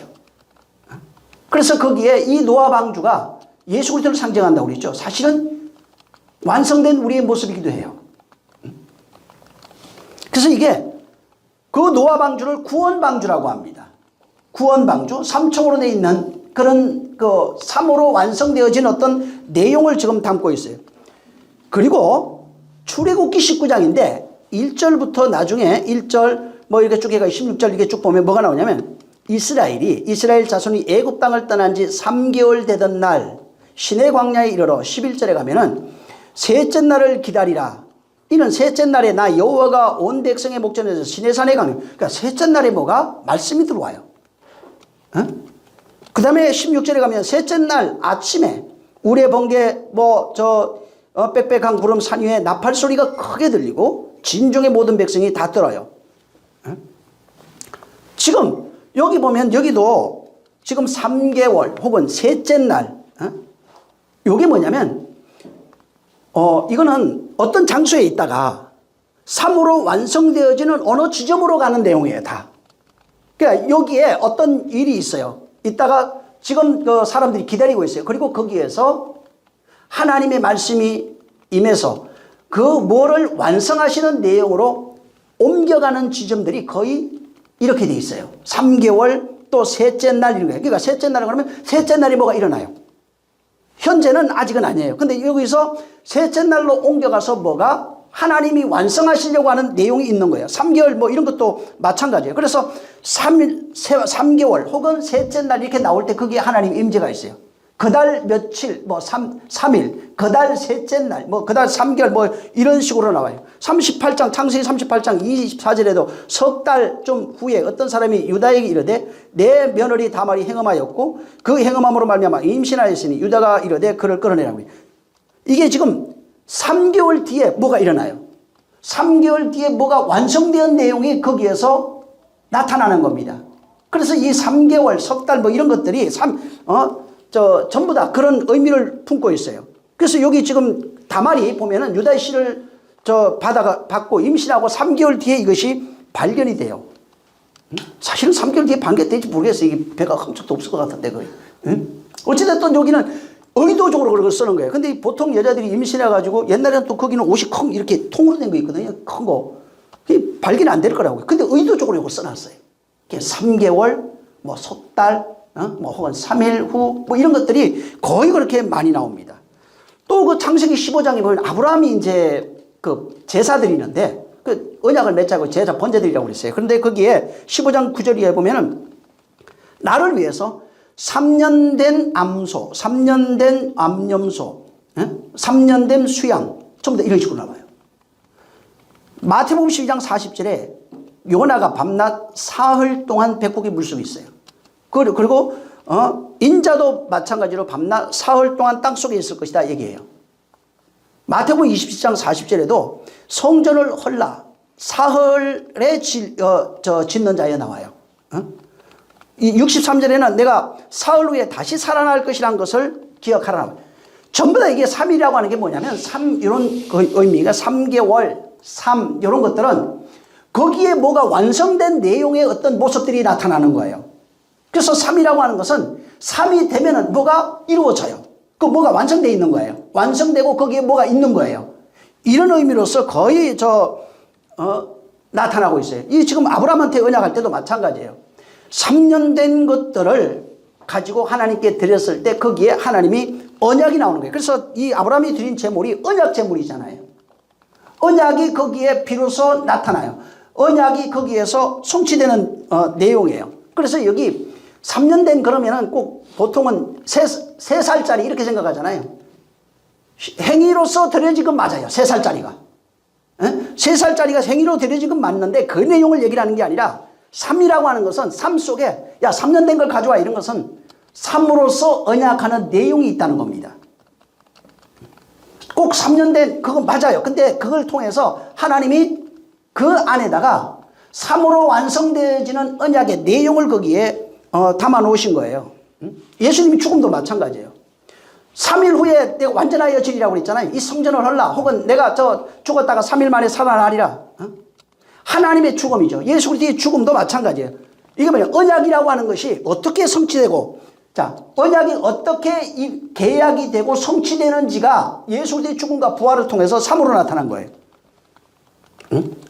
그래서 거기에 이 노아 방주가 예수 그리스도를 상징한다고 그랬죠. 사실은 완성된 우리의 모습이기도 해요. 그래서 이게 그 노아 방주를 구원 방주라고 합니다. 구원 방주, 삼청으로 되어 있는 그런 그 삼으로 완성되어진 어떤 내용을 지금 담고 있어요. 그리고 출애굽기 19장인데 1절부터 나중에 1절 뭐 이렇게 쭉 해가 16절 이렇게 쭉 보면 뭐가 나오냐면 이스라엘 자손이 애굽 땅을 떠난 지 3개월 되던 날 시내 광야에 이르러 11절에 가면은 셋째 날을 기다리라. 이는 셋째 날에 나 여호와가 온 백성의 목전에서 시내산에 가면, 그러니까 set째 날에 뭐가 말씀이 들어와요. 그 다음에 16절에 가면 셋째 날 아침에 우레 번개 빽빽한 구름 산 위에 나팔 소리가 크게 들리고 진중의 모든 백성이 다 들어요. 지금 여기 보면 여기도 지금 3개월 혹은 셋째 날, 이게 뭐냐면 이거는 어떤 장소에 있다가 3으로 완성되어지는 어느 지점으로 가는 내용이에요, 다. 그러니까 여기에 어떤 일이 있어요. 있다가 지금 그 사람들이 기다리고 있어요. 그리고 거기에서 하나님의 말씀이 임해서 그 뭐를 완성하시는 내용으로 옮겨가는 지점들이 거의 이렇게 돼 있어요. 3개월 또 셋째 날 이런 거예요. 그러니까 셋째 날은 그러면 셋째 날이 뭐가 일어나요. 현재는 아직은 아니에요. 근데 여기서 셋째 날로 옮겨가서 뭐가 하나님이 완성하시려고 하는 내용이 있는 거예요. 3개월 뭐 이런 것도 마찬가지예요. 그래서 3개월 혹은 셋째 날 이렇게 나올 때 거기에 하나님 임재가 있어요. 그달 며칠, 뭐 3일, 그달 셋째 날, 뭐 그달 3개월 뭐 이런 식으로 나와요. 38장, 창세기 38장 24절에도 석 달 좀 후에 어떤 사람이 유다에게 이르되 내 며느리 다말이 행음하였고 그 행음함으로 말미암아 임신하였으니 유다가 이르되 그를 끌어내라고 해요. 이게 지금 3개월 뒤에 뭐가 일어나요. 3개월 뒤에 뭐가 완성된 내용이 거기에서 나타나는 겁니다. 그래서 이 3개월, 석 달 뭐 이런 것들이 전부 다 그런 의미를 품고 있어요. 그래서 여기 지금 다말이 보면은 유다의 씨를 받고 임신하고 3개월 뒤에 이것이 발견이 돼요. 사실은 3개월 뒤에 발견될지 모르겠어요. 이게 배가 흠집도 없을 것 같은데 거의. 어찌됐든 여기는 의도적으로 그걸 쓰는 거예요. 근데 보통 여자들이 임신해가지고 옛날에는 또 거기는 옷이 이렇게 통으로 된 거 있거든요. 큰 거. 발견 안 될 거라고요. 근데 의도적으로 이거 써놨어요. 3개월, 뭐 석 달, 뭐 혹은 3일 후, 뭐 이런 것들이 거의 그렇게 많이 나옵니다. 또 그 창세기 15장에 보면 아브라함이 이제 그 제사 드리는데 그 언약을 맺자고 제사 번제드리라고 그랬어요. 그런데 거기에 15장 9절에 보면은 나를 위해서 3년 된 암소, 3년 된 암염소, 3년 된 수양, 전부 다 이런 식으로 나와요. 마태복음 12장 40절에 요나가 밤낮 사흘 동안 백국의 물속에 있어요. 그리고 인자도 마찬가지로 밤낮 사흘 동안 땅속에 있을 것이다 얘기해요. 마태복음 27장 40절에도 성전을 헐라 사흘에 짓는 자에 나와요. 이 63절에는 내가 사흘 후에 다시 살아날 것이라는 것을 기억하라. 전부 다 이게 3이라고 하는 게 뭐냐면 3 이런 의미가 3개월, 3 이런 것들은 거기에 뭐가 완성된 내용의 어떤 모습들이 나타나는 거예요. 그래서 3이라고 하는 것은 3이 되면은 뭐가 이루어져요. 그 뭐가 완성되어 있는 거예요. 완성되고 거기에 뭐가 있는 거예요. 이런 의미로서 거의 나타나고 있어요. 이 지금 아브라함한테 언약할 때도 마찬가지예요. 3년 된 것들을 가지고 하나님께 드렸을 때 거기에 하나님이 언약이 나오는 거예요. 그래서 이 아브라함이 드린 제물이 언약 제물이잖아요. 언약이 거기에 비로소 나타나요. 언약이 거기에서 성취되는 내용이에요. 그래서 여기 3년 된 그러면은 꼭 보통은 3살짜리 이렇게 생각하잖아요. 행위로서 드려진 건 맞아요. 3살짜리가. 3살짜리가 행위로 드려진 건 맞는데 그 내용을 얘기를 하는 게 아니라 삶이라고 하는 것은 삶 속에 야 3년 된 걸 가져와 이런 것은 삶으로서 언약하는 내용이 있다는 겁니다. 꼭 3년 된 그건 맞아요. 근데 그걸 통해서 하나님이 그 안에다가 삶으로 완성되어지는 언약의 내용을 거기에 담아 놓으신 거예요. 예수님이 죽음도 마찬가지예요. 3일 후에 내가 완전하여지리라고 그랬잖아요. 이 성전을 헐라 혹은 내가 죽었다가 3일 만에 살아나리라. 하나님의 죽음이죠. 예수 그리스도의 죽음도 마찬가지예요. 이게 뭐냐? 언약이라고 하는 것이 어떻게 성취되고 자, 언약이 어떻게 계약이 되고 성취되는지가 예수 그리스도의 죽음과 부활을 통해서 삶으로 나타난 거예요.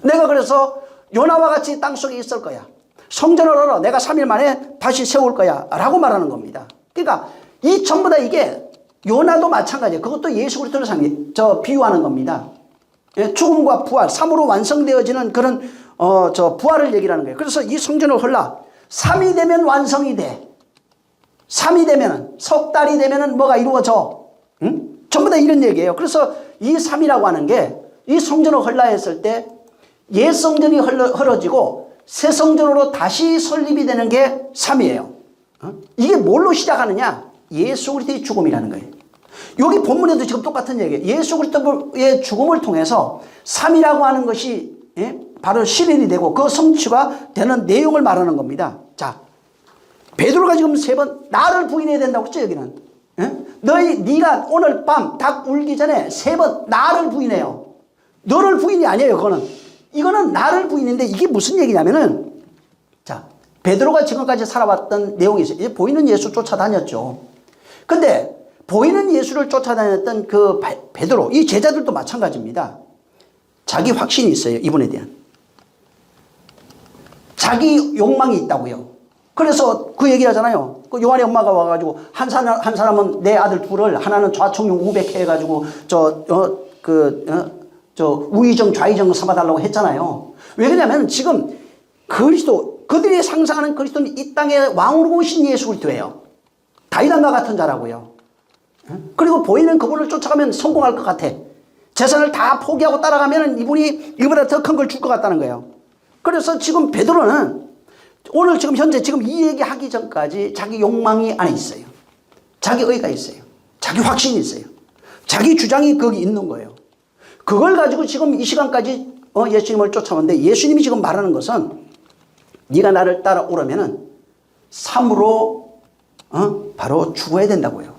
내가 그래서 요나와 같이 땅속에 있을 거야. 성전을 헐어 내가 3일 만에 다시 세울 거야 라고 말하는 겁니다. 그러니까 이 전부 다 이게 요나도 마찬가지예요. 그것도 예수 그리스도를 비유하는 겁니다. 죽음과 부활, 삶으로 완성되어지는 그런 부활을 얘기를 하는 거예요. 그래서 이 성전을 헐라 3이 되면 완성이 돼. 3이 되면은 석 달이 되면은 뭐가 이루어져. 전부 다 이런 얘기예요. 그래서 이 3이라고 하는 게 이 성전을 헐라 했을 때 옛 성전이 헐어지고 새 성전으로 다시 설립이 되는 게 3이에요. 이게 뭘로 시작하느냐? 예수 그리스도의 죽음이라는 거예요. 여기 본문에도 지금 똑같은 얘기예요. 예수 그리스도의 죽음을 통해서 3이라고 하는 것이 바로 실현이 되고 그 성취가 되는 내용을 말하는 겁니다. 자, 베드로가 지금 3번 나를 부인해야 된다고 했죠. 여기는 네가 오늘 밤 닭 울기 전에 3번 나를 부인해요. 너를 부인이 아니에요. 이거는 나를 부인인데 이게 무슨 얘기냐면은 자, 베드로가 지금까지 살아왔던 내용이 있어요. 이제 보이는 예수 쫓아다녔죠. 근데 보이는 예수를 쫓아다녔던 그 베드로, 이 제자들도 마찬가지입니다. 자기 확신이 있어요. 이분에 대한. 자기 욕망이 있다고요. 그래서 그 얘기를 하잖아요. 그 요한의 엄마가 와가지고 한 사람은 내 아들 둘을 하나는 좌청룡 우백해 해가지고 우의정 좌의정 삼아달라고 했잖아요. 왜 그러냐면 지금 그들이 상상하는 그리스도는 이 땅에 왕으로 오신 예수 그리스도예요. 다윗왕과 같은 자라고요. 그리고 보이는 그분을 쫓아가면 성공할 것 같아. 재산을 다 포기하고 따라가면 이분이 이보다 더 큰 걸 줄 것 같다는 거예요. 그래서 지금 베드로는 오늘 지금 현재 이 얘기하기 전까지 자기 욕망이 안에 있어요. 자기 의가 있어요. 자기 확신이 있어요. 자기 주장이 거기 있는 거예요. 그걸 가지고 지금 이 시간까지 예수님을 쫓아오는데 예수님이 지금 말하는 것은 네가 나를 따라오려면은 삶으로 바로 죽어야 된다고요.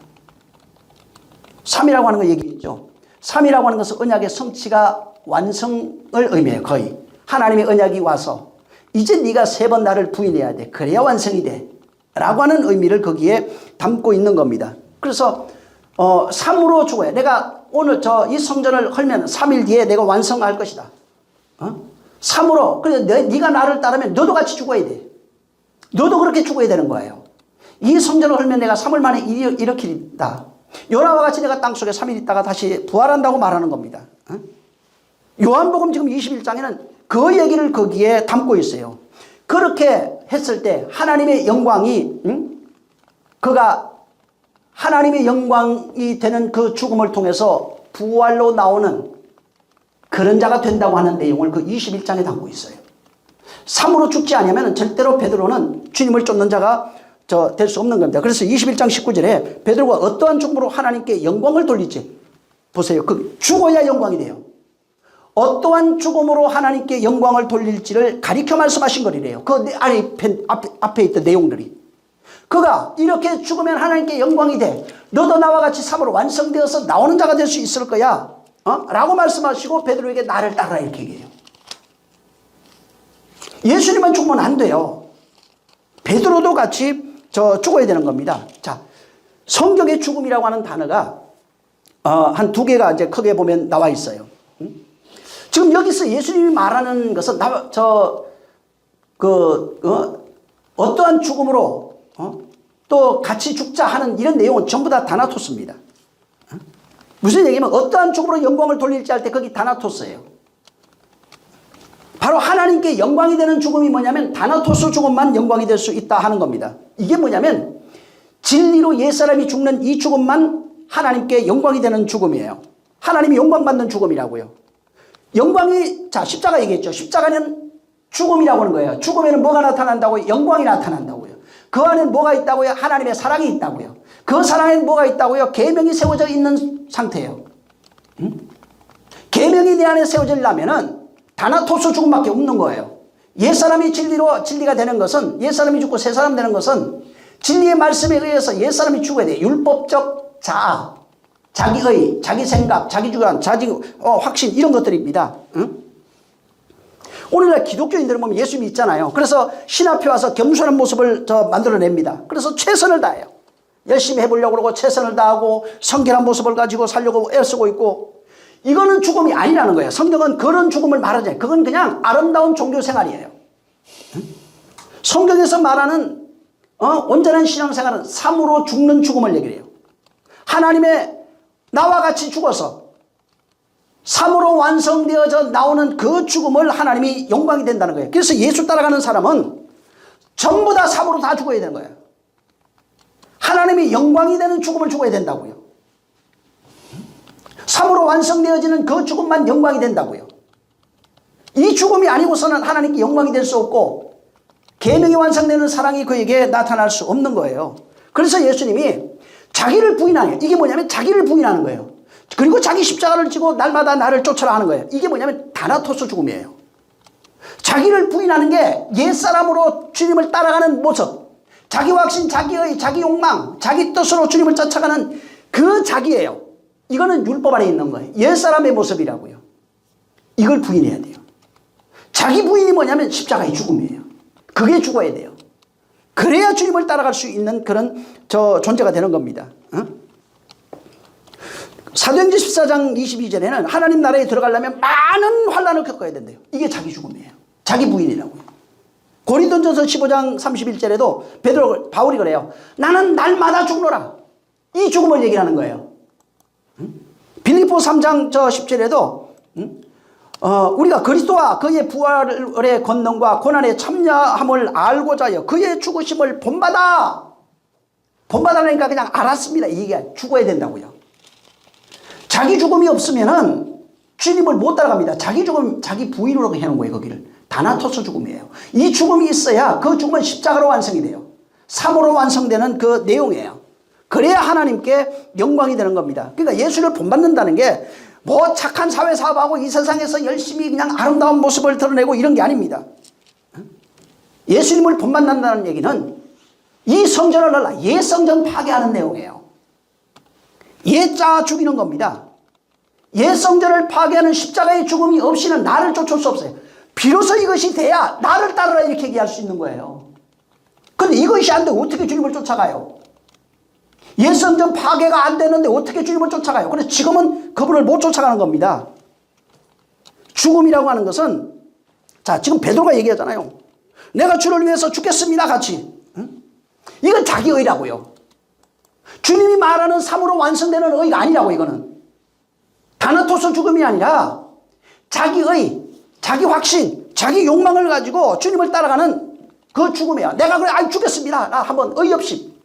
3이라고 하는 거 얘기했죠. 3이라고 하는 것은 언약의 성취가 완성을 의미해요. 거의 하나님의 언약이 와서 이제 네가 3번 나를 부인해야 돼. 그래야 완성이 돼 라고 하는 의미를 거기에 담고 있는 겁니다. 그래서 3으로 죽어야 내가 오늘 이 성전을 헐면 3일 뒤에 내가 완성할 것이다. 3으로 그래서 네가 나를 따르면 너도 같이 죽어야 돼. 너도 그렇게 죽어야 되는 거예요. 이 성전을 헐면 내가 3일 만에 일으키리다. 요나와 같이 내가 땅속에 3일 있다가 다시 부활한다고 말하는 겁니다. 요한복음 지금 21장에는 그 얘기를 거기에 담고 있어요. 그렇게 했을 때 하나님의 영광이 그가 하나님의 영광이 되는 그 죽음을 통해서 부활로 나오는 그런 자가 된다고 하는 내용을 그 21장에 담고 있어요. 3으로 죽지 않으면 절대로 베드로는 주님을 쫓는 자가 될 수 없는 겁니다. 그래서 21장 19절에 베드로가 어떠한 죽음으로 하나님께 영광을 돌릴지 보세요. 죽어야 영광이 돼요. 어떠한 죽음으로 하나님께 영광을 돌릴지를 가리켜 말씀하신 거리래요. 그 앞에 있던 내용들이. 그가 이렇게 죽으면 하나님께 영광이 돼. 너도 나와 같이 3으로 완성되어서 나오는 자가 될 수 있을 거야. 라고 말씀하시고 베드로에게 나를 따르라 이렇게 얘기해요. 예수님만 죽으면 안 돼요. 베드로도 같이 죽어야 되는 겁니다. 자, 성경의 죽음이라고 하는 단어가 한 2개가 이제 크게 보면 나와 있어요. 지금 여기서 예수님이 말하는 것은 어떠한 죽음으로 또 같이 죽자 하는 이런 내용은 전부 다 다나토스입니다. 무슨 얘기냐면 어떠한 죽음으로 영광을 돌릴지 할 때 거기 다나토스예요. 바로 하나님께 영광이 되는 죽음이 뭐냐면 다나토스 죽음만 영광이 될 수 있다 하는 겁니다. 이게 뭐냐면 진리로 옛사람이 죽는 이 죽음만 하나님께 영광이 되는 죽음이에요. 하나님이 영광받는 죽음이라고요. 영광이, 자, 십자가 얘기했죠. 십자가는 죽음이라고 하는 거예요. 죽음에는 뭐가 나타난다고요? 영광이 나타난다고요. 그 안에는 뭐가 있다고요? 하나님의 사랑이 있다고요. 그 사랑에는 뭐가 있다고요? 계명이 세워져 있는 상태예요. 계명이 내 안에 세워지려면은 다나토스 죽음밖에 없는 거예요. 옛사람이 진리가 되는 것은, 옛사람이 죽고 새사람 되는 것은 진리의 말씀에 의해서 옛사람이 죽어야 돼요. 율법적 자아, 자기의, 자기 생각, 자기 주관, 자기 확신 이런 것들입니다. 오늘날 기독교인들은 보면 예수 믿잖아요. 그래서 신 앞에 와서 겸손한 모습을 만들어냅니다. 그래서 최선을 다해요. 열심히 해보려고 그러고 최선을 다하고 성결한 모습을 가지고 살려고 애쓰고 있고, 이거는 죽음이 아니라는 거예요. 성경은 그런 죽음을 말하지 않아요. 그건 그냥 아름다운 종교 생활이에요. 성경에서 말하는 온전한 신앙생활은 삶으로 죽는 죽음을 얘기해요. 하나님의 나와 같이 죽어서 삶으로 완성되어져 나오는 그 죽음을 하나님이 영광이 된다는 거예요. 그래서 예수 따라가는 사람은 전부 다 삶으로 다 죽어야 되는 거예요. 하나님이 영광이 되는 죽음을 죽어야 된다고요. 삶으로 완성되어지는 그 죽음만 영광이 된다고요. 이 죽음이 아니고서는 하나님께 영광이 될 수 없고 계명이 완성되는 사랑이 그에게 나타날 수 없는 거예요. 그래서 예수님이 자기를 부인하는, 이게 뭐냐면 자기를 부인하는 거예요. 그리고 자기 십자가를 지고 날마다 나를 쫓아라 하는 거예요. 이게 뭐냐면 다나토스 죽음이에요. 자기를 부인하는 게 옛사람으로 주님을 따라가는 모습, 자기 확신, 자기의, 자기 욕망, 자기 뜻으로 주님을 쫓아가는 그 자기예요. 이거는 율법 안에 있는 거예요. 옛사람의 모습이라고요. 이걸 부인해야 돼요. 자기 부인이 뭐냐면 십자가의 죽음이에요. 그게 죽어야 돼요. 그래야 주님을 따라갈 수 있는 그런 존재가 되는 겁니다. 사도행전 14장 22절에는 하나님 나라에 들어가려면 많은 환난을 겪어야 된대요. 이게 자기 죽음이에요. 자기 부인이라고요. 고린도전서 15장 31절에도 바울이 그래요. 나는 날마다 죽노라. 이 죽음을 얘기하는 거예요. 빌립보 3장 10절에도 우리가 그리스도와 그의 부활의 권능과 고난에 참여함을 알고자 하여 그의 죽으심을 본받아라니까 그냥 알았습니다. 이게 죽어야 된다고요. 자기 죽음이 없으면은 주님을 못 따라갑니다. 자기 죽음, 자기 부인으로 해놓은 거예요. 거기를 다나토스 죽음이에요. 이 죽음이 있어야 그 죽음은 십자가로 완성이 돼요. 삶으로 완성되는 그 내용이에요. 그래야 하나님께 영광이 되는 겁니다. 그러니까 예수를 본받는다는 게 뭐 착한 사회 사업하고 이 세상에서 열심히 그냥 아름다운 모습을 드러내고 이런 게 아닙니다. 예수님을 본받는다는 얘기는 이 성전을 날라 옛 성전 파괴하는 내용이에요. 옛자 죽이는 겁니다. 옛 성전을 파괴하는 십자가의 죽음이 없이는 나를 쫓을 수 없어요. 비로소 이것이 돼야 나를 따르라 이렇게 얘기할 수 있는 거예요. 그런데 이것이 안 되고 어떻게 주님을 쫓아가요? 옛 성전 파괴가 안 되는데 어떻게 주님을 쫓아가요? 그래서 지금은 그분을 못 쫓아가는 겁니다. 죽음이라고 하는 것은, 자, 지금 베드로가 얘기하잖아요. 내가 주를 위해서 죽겠습니다 같이. 이건 자기 의라고요. 주님이 말하는 삶으로 완성되는 의가 아니라고. 이거는 다나토스 죽음이 아니라 자기의, 자기 확신, 자기 욕망을 가지고 주님을 따라가는 그 죽음이야. 내가 그래 죽겠습니다. 나 한번 의협심.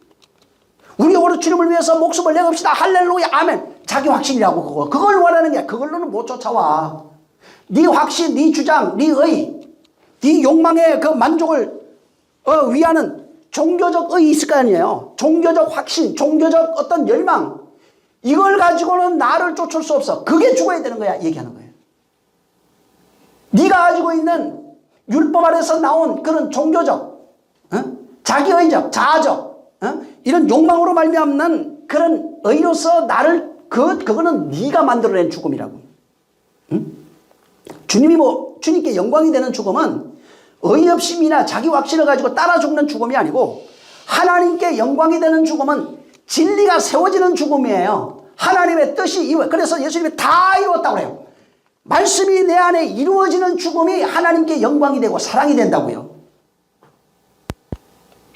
우리 오늘 주님을 위해서 목숨을 내봅시다. 할렐루야 아멘. 자기 확신이라고. 그걸 원하는 게, 그걸로는 못 쫓아와. 네 확신, 네 주장, 네 의, 네 욕망의 그 만족을 위하는 종교적 의 있을 거 아니에요. 종교적 확신, 종교적 어떤 열망, 이걸 가지고는 나를 쫓을 수 없어. 그게 죽어야 되는 거야 얘기하는 거예요. 네가 가지고 있는 율법 아래서 나온 그런 종교적, 자기의적, 자아적, 이런 욕망으로 말미암는 그런 의로서 나를, 그거는 네가 만들어낸 죽음이라고. 주님께 영광이 되는 죽음은 의협심이나 자기 확신을 가지고 따라 죽는 죽음이 아니고, 하나님께 영광이 되는 죽음은 진리가 세워지는 죽음이에요. 하나님의 뜻이 그래서 예수님이 다 이루었다고 그래요. 말씀이 내 안에 이루어지는 죽음이 하나님께 영광이 되고 사랑이 된다고요.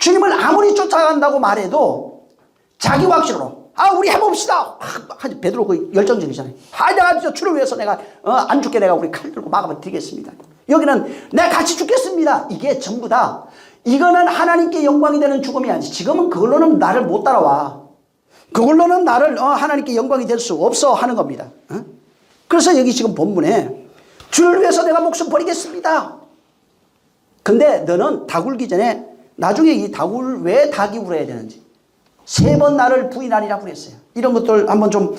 주님을 아무리 쫓아간다고 말해도 자기 확신으로 우리 해봅시다. 베드로 그 열정적이잖아요. 내가 주를 위해서 내가 안 죽게 내가 우리 칼 들고 막아 드리겠습니다. 여기는 내가 같이 죽겠습니다. 이게 전부 다 이거는 하나님께 영광이 되는 죽음이 아니지. 지금은 그걸로는 나를 못 따라와. 그걸로는 나를 하나님께 영광이 될 수 없어 하는 겁니다. 그래서 여기 지금 본문에 주를 위해서 내가 목숨 버리겠습니다. 근데 너는 닭 울기 전에 나중에 이 닭을 왜 닭이 울어야 되는지 3번 나를 부인하리라고 그랬어요. 이런 것들 한번 좀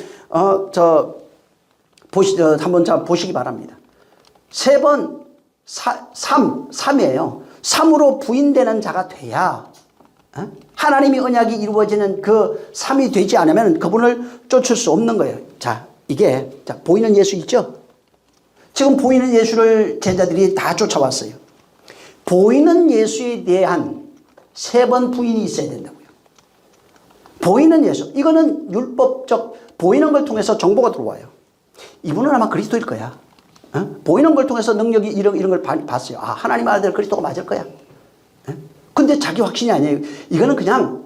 한번 보시기 바랍니다. 3번 3이에요. 3으로 부인되는 자가 돼야 하나님의 언약이 이루어지는 그 3이 되지 않으면 그분을 쫓을 수 없는 거예요. 자, 이게 보이는 예수 있죠? 지금 보이는 예수를 제자들이 다 쫓아왔어요. 보이는 예수에 대한 3번 부인이 있어야 된다고요. 보이는 예수, 이거는 율법적 보이는 걸 통해서 정보가 들어와요. 이분은 아마 그리스도일 거야. 보이는 걸 통해서 능력이 이런 걸 봤어요. 하나님 아들 그리스도가 맞을 거야. 근데 자기 확신이 아니에요. 이거는 그냥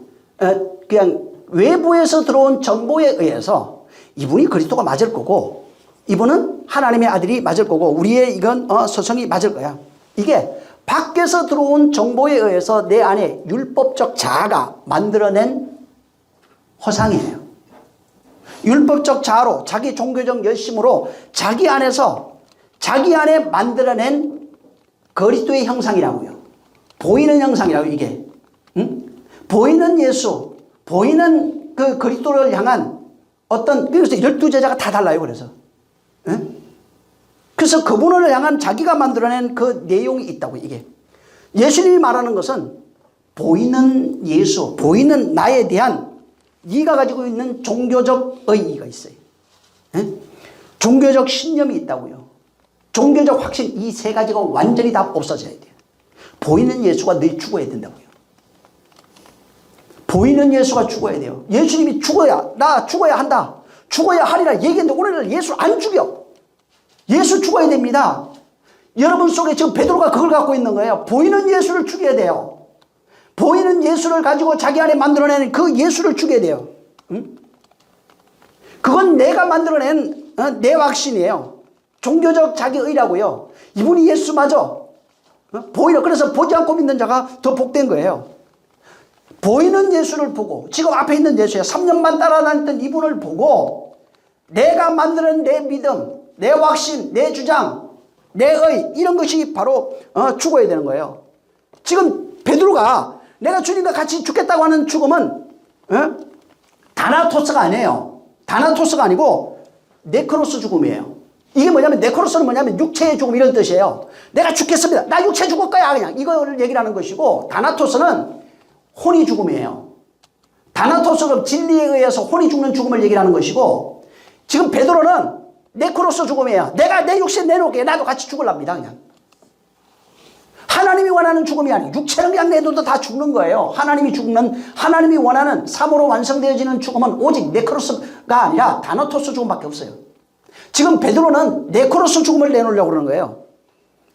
외부에서 들어온 정보에 의해서 이분이 그리스도가 맞을 거고, 이분은 하나님의 아들이 맞을 거고, 우리의 이건 서성이 맞을 거야. 이게 밖에서 들어온 정보에 의해서 내 안에 율법적 자아가 만들어낸 허상이에요. 율법적 자아로 자기 종교적 열심으로 자기 안에 만들어낸 그리스도의 형상이라고요. 보이는 형상이라고 이게. 보이는 예수, 보이는 그 그리스도를 향한 그래서 12제자가 다 달라요. 그래서 그분을 향한 자기가 만들어낸 그 내용이 있다고 이게. 예수님이 말하는 것은 보이는 예수, 보이는 나에 대한 네가 가지고 있는 종교적 의의가 있어요. 종교적 신념이 있다고요. 종교적 확신, 이 3가지가 완전히 다 없어져야 돼요. 보이는 예수가 늘 죽어야 된다고요. 보이는 예수가 죽어야 돼요. 예수님이 나 죽어야 한다. 죽어야 하리라 얘기했는데 오늘은 예수 안 죽여. 예수 죽어야 됩니다. 여러분 속에 지금 베드로가 그걸 갖고 있는 거예요. 보이는 예수를 죽여야 돼요. 보이는 예수를 가지고 자기 안에 만들어내는 그 예수를 죽여야 돼요. 그건 내가 만들어낸 내 확신이에요. 종교적 자기의라고요. 이분이 예수 맞아. 그래서 보지 않고 믿는 자가 더 복된 거예요. 보이는 예수를 보고 지금 앞에 있는 예수야. 3년만 따라다녔던 이분을 보고 내가 만드는 내 믿음, 내 확신, 내 주장, 내 의, 이런 것이 바로 죽어야 되는 거예요. 지금 베드로가 내가 주님과 같이 죽겠다고 하는 죽음은 다나토스가 아니에요. 다나토스가 아니고 네크로스 죽음이에요. 이게 뭐냐면 네크로스는 뭐냐면 육체의 죽음 이런 뜻이에요. 내가 죽겠습니다. 나 육체 죽을 거야 그냥 이거를 얘기를 하는 것이고, 다나토스는 혼이 죽음이에요. 다나토스는 진리에 의해서 혼이 죽는 죽음을 얘기를 하는 것이고, 지금 베드로는 네크로스 죽음이에요. 내가 내 육신 내놓게 나도 같이 죽을랍니다 그냥. 하나님이 원하는 죽음이 아니에요. 육체는 그냥 내둬도 다 죽는 거예요. 하나님이 원하는 3으로 완성되어지는 죽음은 오직 네크로스가 아니라 다나토스 죽음밖에 없어요. 지금 베드로는 네크로스 죽음을 내놓으려고 그러는 거예요.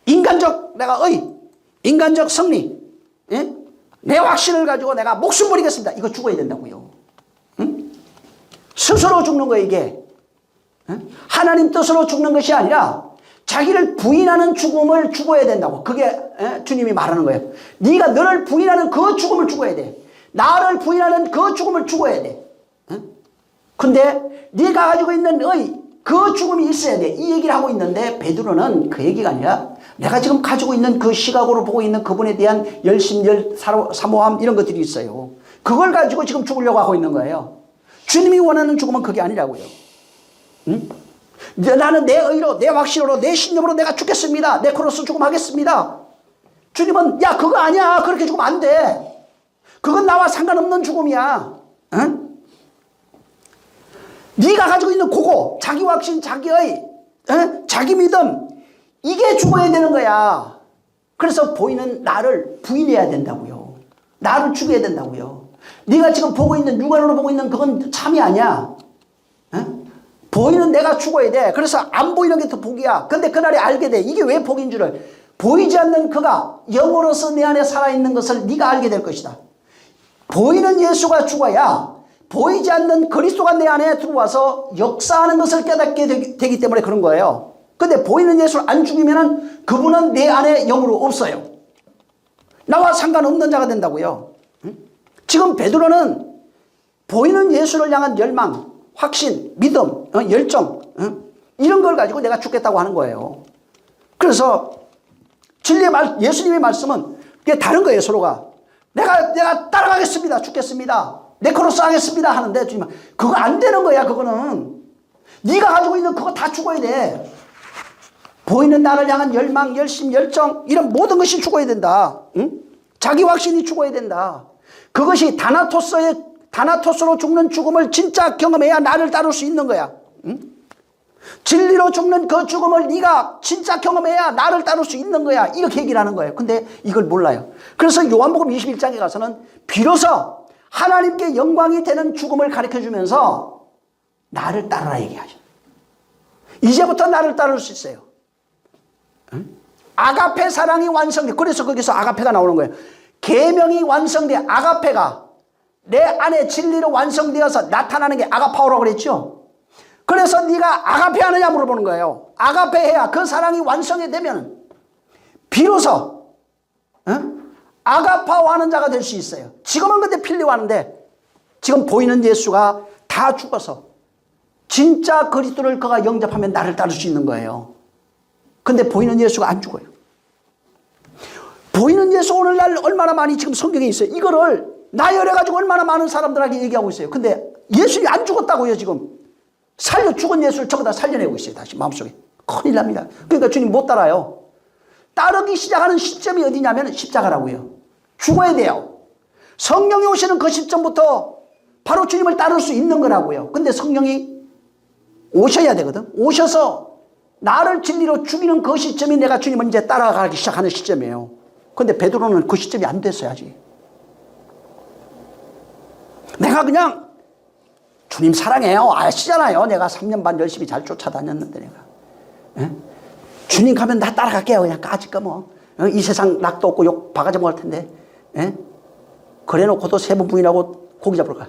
인간적 승리, 내 확신을 가지고 내가 목숨 버리겠습니다. 이거 죽어야 된다고요. 스스로 죽는 거예요 이게. 하나님 뜻으로 죽는 것이 아니라 자기를 부인하는 죽음을 죽어야 된다고. 그게 주님이 말하는 거예요. 네가 너를 부인하는 그 죽음을 죽어야 돼. 나를 부인하는 그 죽음을 죽어야 돼. 근데 네가 가지고 있는 그 죽음이 있어야 돼. 이 얘기를 하고 있는데 베드로는 그 얘기가 아니라 내가 지금 가지고 있는 그 시각으로 보고 있는 그분에 대한 열심, 사모함 이런 것들이 있어요. 그걸 가지고 지금 죽으려고 하고 있는 거예요. 주님이 원하는 죽음은 그게 아니라고요. 나는 내 의로, 내 확신으로, 내 신념으로 내가 죽겠습니다. 네크로스 죽음하겠습니다. 주님은 야 그거 아니야. 그렇게 죽으면 안 돼. 그건 나와 상관없는 죽음이야. 네가 가지고 있는 그거, 자기 확신, 자기의 자기 믿음, 이게 죽어야 되는 거야. 그래서 보이는 나를 부인해야 된다고요. 나를 죽여야 된다고요. 네가 지금 보고 있는, 육안으로 보고 있는 그건 참이 아니야. 보이는 내가 죽어야 돼. 그래서 안 보이는 게 더 복이야. 근데 그날에 알게 돼. 이게 왜 복인 줄을. 보이지 않는 그가 영으로서 내 안에 살아있는 것을 네가 알게 될 것이다. 보이는 예수가 죽어야 보이지 않는 그리스도가 내 안에 들어와서 역사하는 것을 깨닫게 되기 때문에 그런 거예요. 근데 보이는 예수를 안 죽이면 그분은 내 안에 영으로 없어요. 나와 상관없는 자가 된다고요. 지금 베드로는 보이는 예수를 향한 열망, 확신, 믿음, 열정, 이런 걸 가지고 내가 죽겠다고 하는 거예요. 그래서 진리의 예수님의 말씀은 그게 다른 거예요. 서로가 내가 따라가겠습니다. 죽겠습니다. 내 크로스 하겠습니다 하는데 주님, 그거 안 되는 거야. 그거는 네가 가지고 있는 그거 다 죽어야 돼. 보이는 나를 향한 열망, 열심, 열정, 이런 모든 것이 죽어야 된다. 응? 자기 확신이 죽어야 된다. 그것이 다나토스로 죽는 죽음을 진짜 경험해야 나를 따를 수 있는 거야. 응? 진리로 죽는 그 죽음을 네가 진짜 경험해야 나를 따를 수 있는 거야. 이렇게 얘기를 하는 거예요. 근데 이걸 몰라요. 그래서 요한복음 21장에 가서는 비로소 하나님께 영광이 되는 죽음을 가르쳐주면서 나를 따르라 얘기하죠. 이제부터 나를 따를 수 있어요. 응? 아가페 사랑이 완성돼. 그래서 거기서 아가페가 나오는 거예요. 계명이 완성돼. 아가페가 내 안에 진리로 완성되어서 나타나는 게 아가파오라고 그랬죠. 그래서 네가 아가페 하느냐 물어보는 거예요. 아가페 해야 그 사랑이 완성이 되면 비로소 아가파오 하는 자가 될 수 있어요. 지금은 근데 필리오 하는데 지금 보이는 예수가 다 죽어서 진짜 그리스도를 그가 영접하면 나를 따를 수 있는 거예요. 근데 보이는 예수가 안 죽어요. 보이는 예수 오늘날 얼마나 많이 지금 성경에 있어요. 이거를 나열해가지고 얼마나 많은 사람들에게 얘기하고 있어요. 근데 예수님이 안 죽었다고요. 지금 죽은 예수를 저기다 살려내고 있어요. 다시 마음속에. 큰일 납니다. 그러니까 주님 못 따라요. 따르기 시작하는 시점이 어디냐면 십자가라고요. 죽어야 돼요. 성령이 오시는 그 시점부터 바로 주님을 따를 수 있는 거라고요. 근데 성령이 오셔야 되거든. 오셔서 나를 진리로 죽이는 그 시점이 내가 주님을 이제 따라가기 시작하는 시점이에요. 근데 베드로는 그 시점이 안 됐어요. 아직. 내가 그냥 주님 사랑해요. 아시잖아요. 내가 3년 반 열심히 잘 쫓아다녔는데 내가. 에? 주님 가면 나 따라갈게요. 그냥 까짓거 뭐. 이 세상 낙도 없고 욕 바가지 먹을 텐데. 에? 그래놓고도 세 번 부인하고 고기 잡으러 가.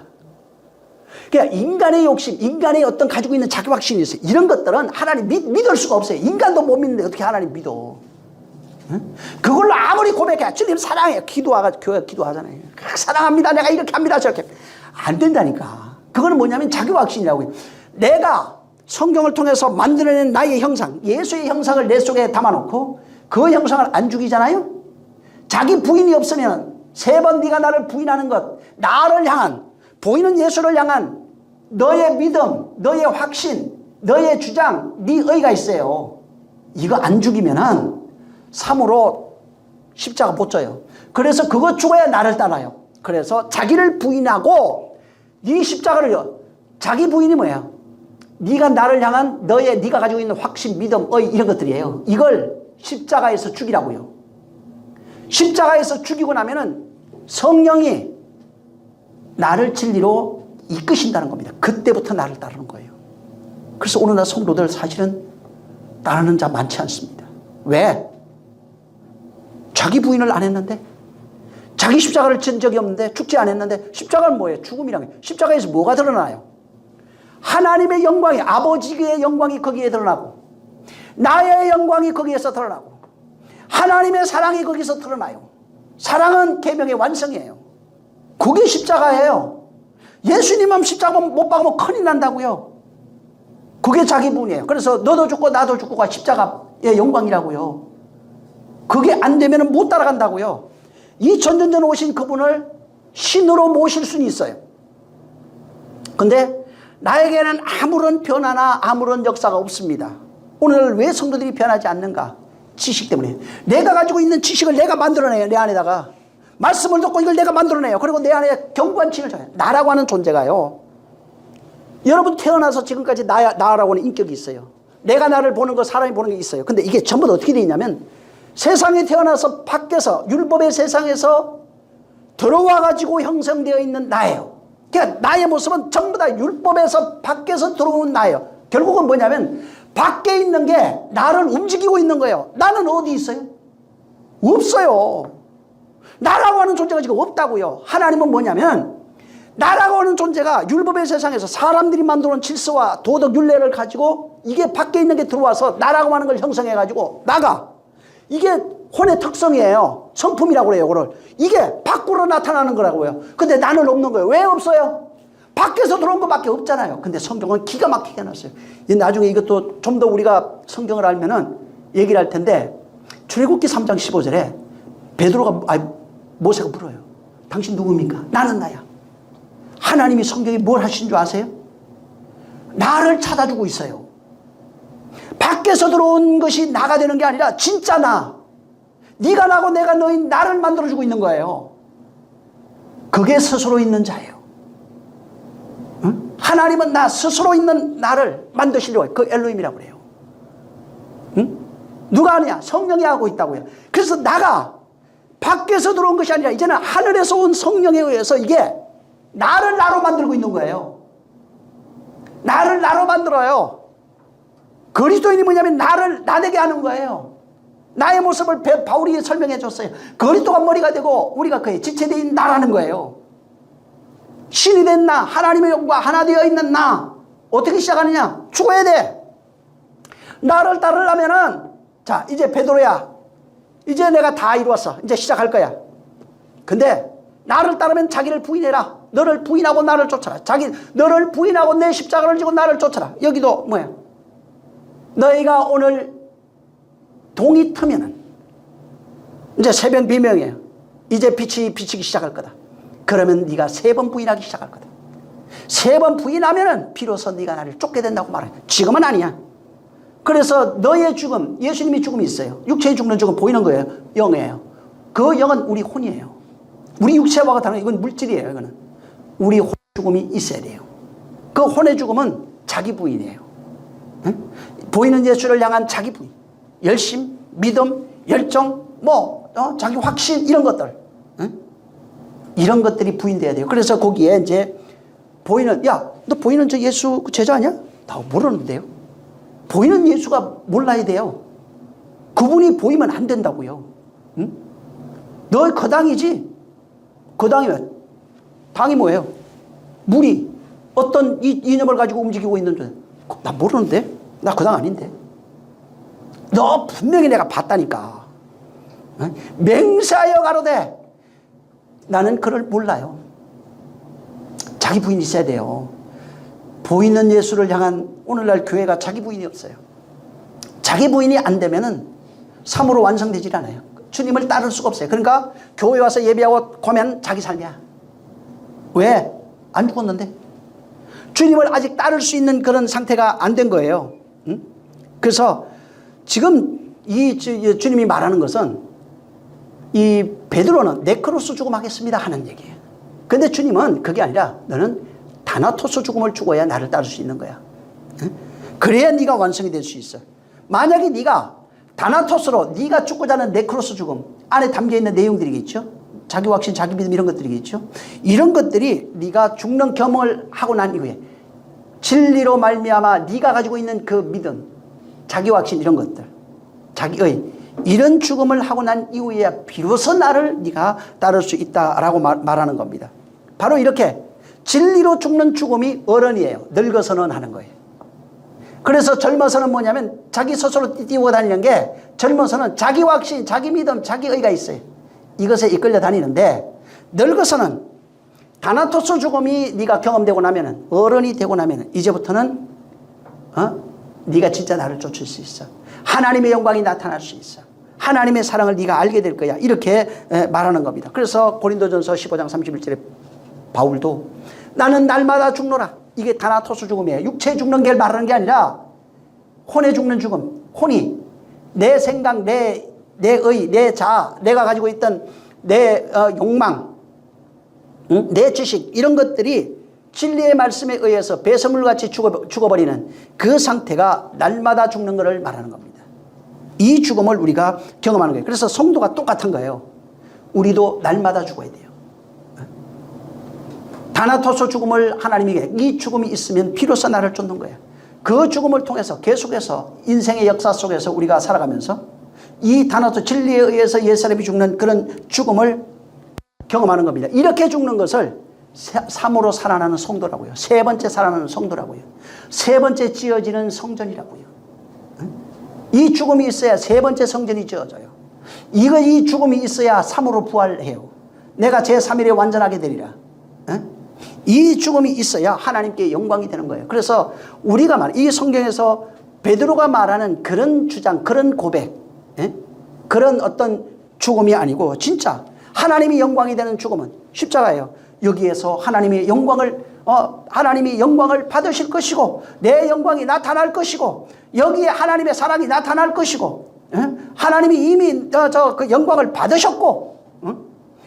그러니까 인간의 욕심, 인간의 어떤 가지고 있는 자기 확신이 있어요. 이런 것들은 하나님 믿을 수가 없어요. 인간도 못 믿는데 어떻게 하나님 믿어. 에? 그걸로 아무리 고백해. 주님 사랑해요. 교회 기도하잖아요. 사랑합니다. 내가 이렇게 합니다. 저렇게. 안 된다니까. 그거는 뭐냐면 자기 확신이라고요. 내가 성경을 통해서 만들어낸 나의 형상, 예수의 형상을 내 속에 담아놓고 그 형상을 안 죽이잖아요. 자기 부인이 없으면 3번 네가 나를 부인하는 것, 나를 향한 보이는 예수를 향한 너의 믿음, 너의 확신, 너의 주장, 네 의가 있어요. 이거 안 죽이면은 참으로 십자가 못 져요. 그래서 그거 죽어야 나를 따라요. 그래서 자기를 부인하고 네 십자가를요. 자기 부인이 뭐예요? 네가 나를 향한 네가 가지고 있는 확신, 믿음, 의 이런 것들이에요. 이걸 십자가에서 죽이라고요. 십자가에서 죽이고 나면은 성령이 나를 진리로 이끄신다는 겁니다. 그때부터 나를 따르는 거예요. 그래서 오늘날 성도들 사실은 따르는 자 많지 않습니다. 왜? 자기 부인을 안 했는데, 자기 십자가를 진 적이 없는데, 죽지 않았는데, 십자가는 뭐예요? 죽음이란 게. 십자가에서 뭐가 드러나요? 하나님의 영광이, 아버지의 영광이 거기에 드러나고, 나의 영광이 거기에서 드러나고, 하나님의 사랑이 거기서 드러나요. 사랑은 계명의 완성이에요. 그게 십자가예요. 예수님은 십자가 못 박으면 큰일 난다고요. 그게 자기 부인이에요. 그래서 너도 죽고 나도 죽고가 십자가의 영광이라고요. 그게 안 되면 못 따라간다고요. 2000년 전 오신 그분을 신으로 모실 수는 있어요. 근데 나에게는 아무런 변화나 아무런 역사가 없습니다. 오늘 왜 성도들이 변하지 않는가? 지식 때문에. 내가 가지고 있는 지식을 내가 만들어내요. 내 안에다가. 말씀을 듣고 이걸 내가 만들어내요. 그리고 내 안에 경관치를 줘요. 나라고 하는 존재가요. 여러분 태어나서 지금까지 나라고 하는 인격이 있어요. 내가 나를 보는 거, 사람이 보는 게 있어요. 근데 이게 전부 다 어떻게 되어 있냐면 세상에 태어나서 밖에서 율법의 세상에서 들어와 가지고 형성되어 있는 나예요. 그러니까 나의 모습은 전부 다 율법에서 밖에서 들어온 나예요. 결국은 뭐냐면 밖에 있는 게 나를 움직이고 있는 거예요. 나는 어디 있어요? 없어요. 나라고 하는 존재가 지금 없다고요. 하나님은 뭐냐면 나라고 하는 존재가 율법의 세상에서 사람들이 만들어놓은 질서와 도덕 윤례를 가지고 이게 밖에 있는 게 들어와서 나라고 하는 걸 형성해가지고 나가. 이게 혼의 특성이에요. 성품이라고 그래요. 그걸. 이게 밖으로 나타나는 거라고요. 근데 나는 없는 거예요. 왜 없어요? 밖에서 들어온 것밖에 없잖아요. 근데 성경은 기가 막히게 해놨어요. 나중에 이것도 좀 더 우리가 성경을 알면은 얘기를 할 텐데 출애굽기 3장 15절에 모세가 물어요. 당신 누굽니까? 나는 나야. 하나님이 성경에 뭘 하신 줄 아세요? 나를 찾아주고 있어요. 밖에서 들어온 것이 나가 되는 게 아니라 진짜 나. 네가 나고 내가 너인 나를 만들어주고 있는 거예요. 그게 스스로 있는 자예요. 응? 하나님은 나 스스로 있는 나를 만드시려고 해요. 그 엘로힘이라고 그래요. 응? 누가 하느냐? 성령이 하고 있다고요. 그래서 나가 밖에서 들어온 것이 아니라 이제는 하늘에서 온 성령에 의해서 이게 나를 나로 만들고 있는 거예요. 나를 나로 만들어요. 그리스도인이 뭐냐면 나를 나되게 하는 거예요. 나의 모습을 바울이 설명해 줬어요. 그리스도가 머리가 되고 우리가 그의 지체되인 나라는 거예요. 신이 된 나, 하나님의 영과 하나 되어 있는 나. 어떻게 시작하느냐? 죽어야 돼. 나를 따르려면은 자 이제 베드로야, 이제 내가 다 이루었어. 이제 시작할 거야. 근데 나를 따르면 자기를 부인해라. 너를 부인하고 나를 쫓아라. 너를 부인하고 내 십자가를 지고 나를 쫓아라. 여기도 뭐야? 너희가 오늘 동이 트면은 이제 새벽 비명이에요. 이제 빛이 비치기 시작할 거다. 그러면 네가 3번 부인하기 시작할 거다. 3번 부인하면은 비로소 네가 나를 쫓게 된다고 말해. 지금은 아니야. 그래서 너의 죽음, 예수님이 죽음이 있어요. 육체의 죽는 죽음 보이는 거예요. 영이에요. 그 영은 우리 혼이에요. 우리 육체와 다른 이건 물질이에요. 이거는 우리 혼 죽음이 있어야 돼요. 그 혼의 죽음은 자기 부인이에요. 응? 보이는 예수를 향한 자기 부인, 열심, 믿음, 열정, 자기 확신 이런 것들, 응? 이런 것들이 부인돼야 돼요. 그래서 거기에 이제 보이는 너 보이는 저 예수 제자 아니야? 다 모르는데요. 보이는 예수가 몰라야 돼요. 그분이 보이면 안 된다고요. 응? 너 거당이지? 거당이면 당이 뭐예요? 물이 어떤 이념을 가지고 움직이고 있는데 나 모르는데? 나 거당 아닌데? 너 분명히 내가 봤다니까. 응? 맹세하여 가로되 나는 그를 몰라요. 자기 부인이 있어야 돼요. 보이는 예수를 향한 오늘날 교회가 자기 부인이 없어요. 자기 부인이 안 되면은 삶으로 완성되질 않아요. 주님을 따를 수가 없어요. 그러니까 교회 와서 예배하고 가면 자기 삶이야. 왜? 안 죽었는데. 주님을 아직 따를 수 있는 그런 상태가 안 된 거예요. 응? 그래서 지금 이 주님이 말하는 것은 이 베드로는 네크로스 죽음하겠습니다 하는 얘기예요. 근데 주님은 그게 아니라 너는 다나토스 죽음을 죽어야 나를 따를 수 있는 거야. 응? 그래야 네가 완성이 될 수 있어. 만약에 네가 다나토스로 네가 죽고자 하는 네크로스 죽음 안에 담겨있는 내용들이겠죠. 자기 확신, 자기 믿음 이런 것들이겠죠. 이런 것들이 네가 죽는 경험을 하고 난 이후에 진리로 말미암아 네가 가지고 있는 그 믿음, 자기 확신 이런 것들, 자기의 이런 죽음을 하고 난 이후에야 비로소 나를 네가 따를 수 있다라고 말하는 겁니다. 바로 이렇게 진리로 죽는 죽음이 어른이에요. 늙어서는 하는 거예요. 그래서 젊어서는 뭐냐면 자기 스스로 뛰고 다니는 게 젊어서는 자기 확신, 자기 믿음, 자기 의가 있어요. 이것에 이끌려 다니는데 늙어서는 다나토스 죽음이 네가 경험되고 나면은 어른이 되고 나면은 이제부터는 네가 진짜 나를 쫓을 수 있어. 하나님의 영광이 나타날 수 있어. 하나님의 사랑을 네가 알게 될 거야. 이렇게 말하는 겁니다. 그래서 고린도전서 15장 31절에 바울도 나는 날마다 죽노라. 이게 다나토스 죽음이에요. 육체에 죽는 게 말하는 게 아니라 혼에 죽는 죽음. 혼이 내 생각, 내 의, 내 자아, 내가 가지고 있던 내 욕망, 내 지식 이런 것들이 진리의 말씀에 의해서 배설물같이 죽어버리는 그 상태가 날마다 죽는 것을 말하는 겁니다. 이 죽음을 우리가 경험하는 거예요. 그래서 성도가 똑같은 거예요. 우리도 날마다 죽어야 돼요. 다나토스 죽음을 하나님에게 이 죽음이 있으면 비로소 나를 쫓는 거예요. 그 죽음을 통해서 계속해서 인생의 역사 속에서 우리가 살아가면서 이 다나토스 진리에 의해서 옛사람이 죽는 그런 죽음을 경험하는 겁니다. 이렇게 죽는 것을 삶으로 살아나는 성도라고요. 세 번째 살아나는 성도라고요. 세 번째 지어지는 성전이라고요. 이 죽음이 있어야 세 번째 성전이 지어져요. 이 죽음이 있어야 삶으로 부활해요. 내가 제3일에 완전하게 되리라. 이 죽음이 있어야 하나님께 영광이 되는 거예요. 그래서 우리가 이 성경에서 베드로가 말하는 그런 주장, 그런 고백, 그런 어떤 죽음이 아니고 진짜 하나님이 영광이 되는 죽음은 십자가예요. 여기에서 하나님이 영광을 받으실 것이고 내 영광이 나타날 것이고 여기에 하나님의 사랑이 나타날 것이고 하나님이 이미 그 영광을 받으셨고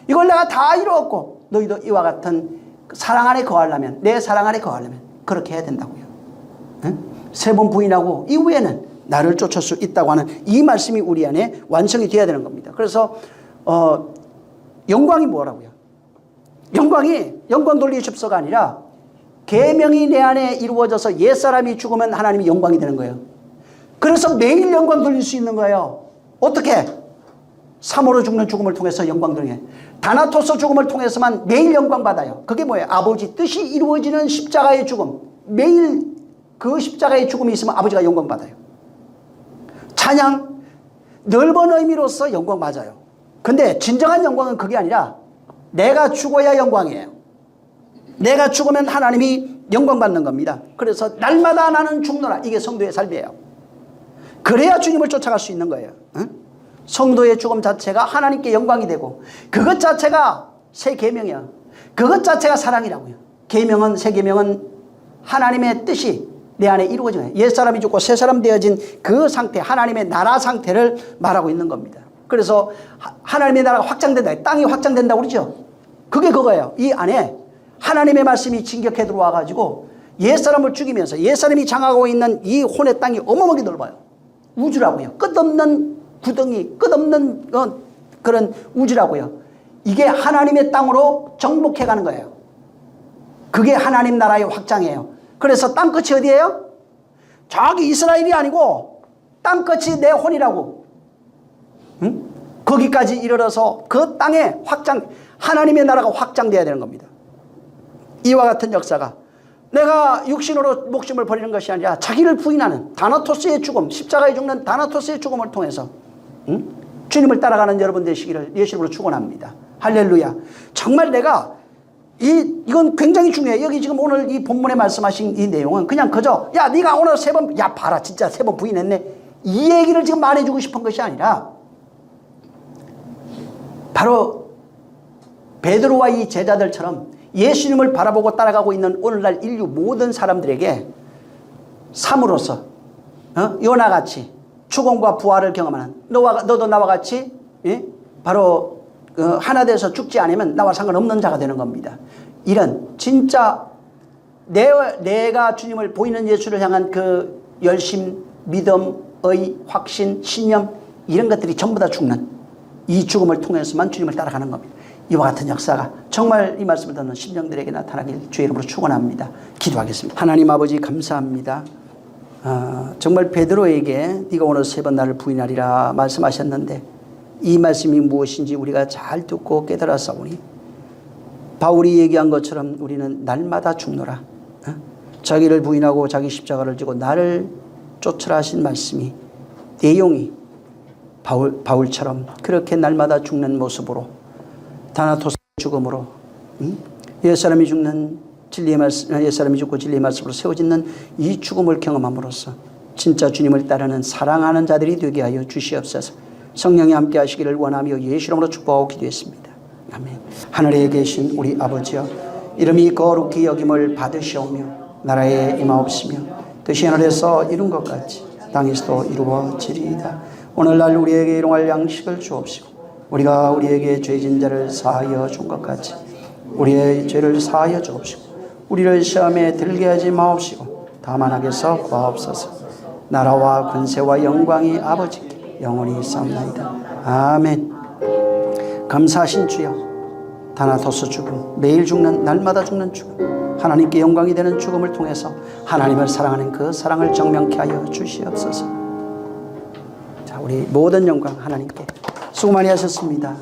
이걸 내가 다 이루었고 너희도 이와 같은 사랑 안에 거하려면 내 사랑 안에 거하려면 그렇게 해야 된다고요. 세 번 부인하고 이후에는 나를 쫓을 수 있다고 하는 이 말씀이 우리 안에 완성이 되어야 되는 겁니다. 그래서 영광이 뭐라고요? 영광이 영광 돌리십소가 아니라 계명이 내 안에 이루어져서 옛사람이 죽으면 하나님이 영광이 되는 거예요. 그래서 매일 영광 돌릴 수 있는 거예요. 어떻게? 사모로 죽는 죽음을 통해서 영광 돌리게. 다나토스 죽음을 통해서만 매일 영광 받아요. 그게 뭐예요? 아버지 뜻이 이루어지는 십자가의 죽음. 매일 그 십자가의 죽음이 있으면 아버지가 영광 받아요. 찬양 넓은 의미로서 영광 맞아요. 근데 진정한 영광은 그게 아니라 내가 죽어야 영광이에요. 내가 죽으면 하나님이 영광 받는 겁니다. 그래서 날마다 나는 죽노라. 이게 성도의 삶이에요. 그래야 주님을 쫓아갈 수 있는 거예요. 성도의 죽음 자체가 하나님께 영광이 되고 그것 자체가 새 계명이야. 그것 자체가 사랑이라고요. 계명은 새 계명은 하나님의 뜻이 내 안에 이루어진 거예요. 옛사람이 죽고 새사람 되어진 그 상태, 하나님의 나라 상태를 말하고 있는 겁니다. 그래서 하나님의 나라가 확장된다. 땅이 확장된다고 그러죠. 그게 그거예요. 이 안에 하나님의 말씀이 진격해 들어와 가지고 옛사람을 죽이면서 옛사람이 장하고 있는 이 혼의 땅이 어마어마하게 넓어요. 우주라고요. 끝없는 구덩이, 끝없는 그런 우주라고요. 이게 하나님의 땅으로 정복해 가는 거예요. 그게 하나님 나라의 확장이에요. 그래서 땅끝이 어디예요? 저기 이스라엘이 아니고 땅끝이 내 혼이라고. 응? 거기까지 이르러서 그 땅에 하나님의 나라가 확장돼야 되는 겁니다. 이와 같은 역사가 내가 육신으로 목숨을 버리는 것이 아니라 자기를 부인하는 다나토스의 죽음, 십자가에 죽는 다나토스의 죽음을 통해서 주님을 따라가는 여러분 되시기를 예수님으로 축원합니다. 할렐루야. 정말 내가 이건 굉장히 중요해요. 여기 지금 오늘 이 본문에 말씀하신 이 내용은 그냥 그저 야 네가 오늘 세 번 야 봐라 진짜 세 번 부인했네 이 얘기를 지금 말해주고 싶은 것이 아니라 바로 베드로와 이 제자들처럼 예수님을 바라보고 따라가고 있는 오늘날 인류 모든 사람들에게 삶으로서 요나같이 죽음과 부활을 경험하는 너도 나와 같이 바로 하나 돼서 죽지 않으면 나와 상관없는 자가 되는 겁니다. 이런 진짜 내가 주님을 보이는 예수를 향한 그 열심, 믿음, 의, 확신, 신념 이런 것들이 전부 다 죽는 이 죽음을 통해서만 주님을 따라가는 겁니다. 이와 같은 역사가 정말 이 말씀을 듣는 심령들에게 나타나길 주의 이름으로 축원합니다. 기도하겠습니다. 하나님 아버지 감사합니다. 정말 베드로에게 네가 오늘 세 번 나를 부인하리라 말씀하셨는데 이 말씀이 무엇인지 우리가 잘 듣고 깨달았사오니 바울이 얘기한 것처럼 우리는 날마다 죽노라. 자기를 부인하고 자기 십자가를 지고 나를 쫓으라 하신 말씀이 내용이 바울처럼 그렇게 날마다 죽는 모습으로 다나토스 죽음으로 옛사람이 죽는 진리의 말씀, 옛사람이 죽고 진리의 말씀으로 세워지는 이 죽음을 경험함으로써 진짜 주님을 따르는 사랑하는 자들이 되게 하여 주시옵소서. 성령이 함께 하시기를 원하며 예수 이름으로 축복하고 기도했습니다. 아멘. 하늘에 계신 우리 아버지여 이름이 거룩히 여김을 받으시오며 나라에 임하옵시며 뜻이 하늘에서 이룬 것 같이 땅에서도 이루어지리이다. 오늘날 우리에게 일용할 양식을 주옵시고 우리가 우리에게 죄진 자를 사하여 준 것 같이 우리의 죄를 사하여 주옵시고 우리를 시험에 들게 하지 마옵시고 다만 악에서 구하옵소서. 나라와 권세와 영광이 아버지께 영원히 있사옵나이다. 아멘. 감사하신 주여 다나토스 죽음 매일 죽는 날마다 죽는 죽음 하나님께 영광이 되는 죽음을 통해서 하나님을 사랑하는 그 사랑을 정명케 하여 주시옵소서. 자, 우리 모든 영광 하나님께 수고 많이 하셨습니다.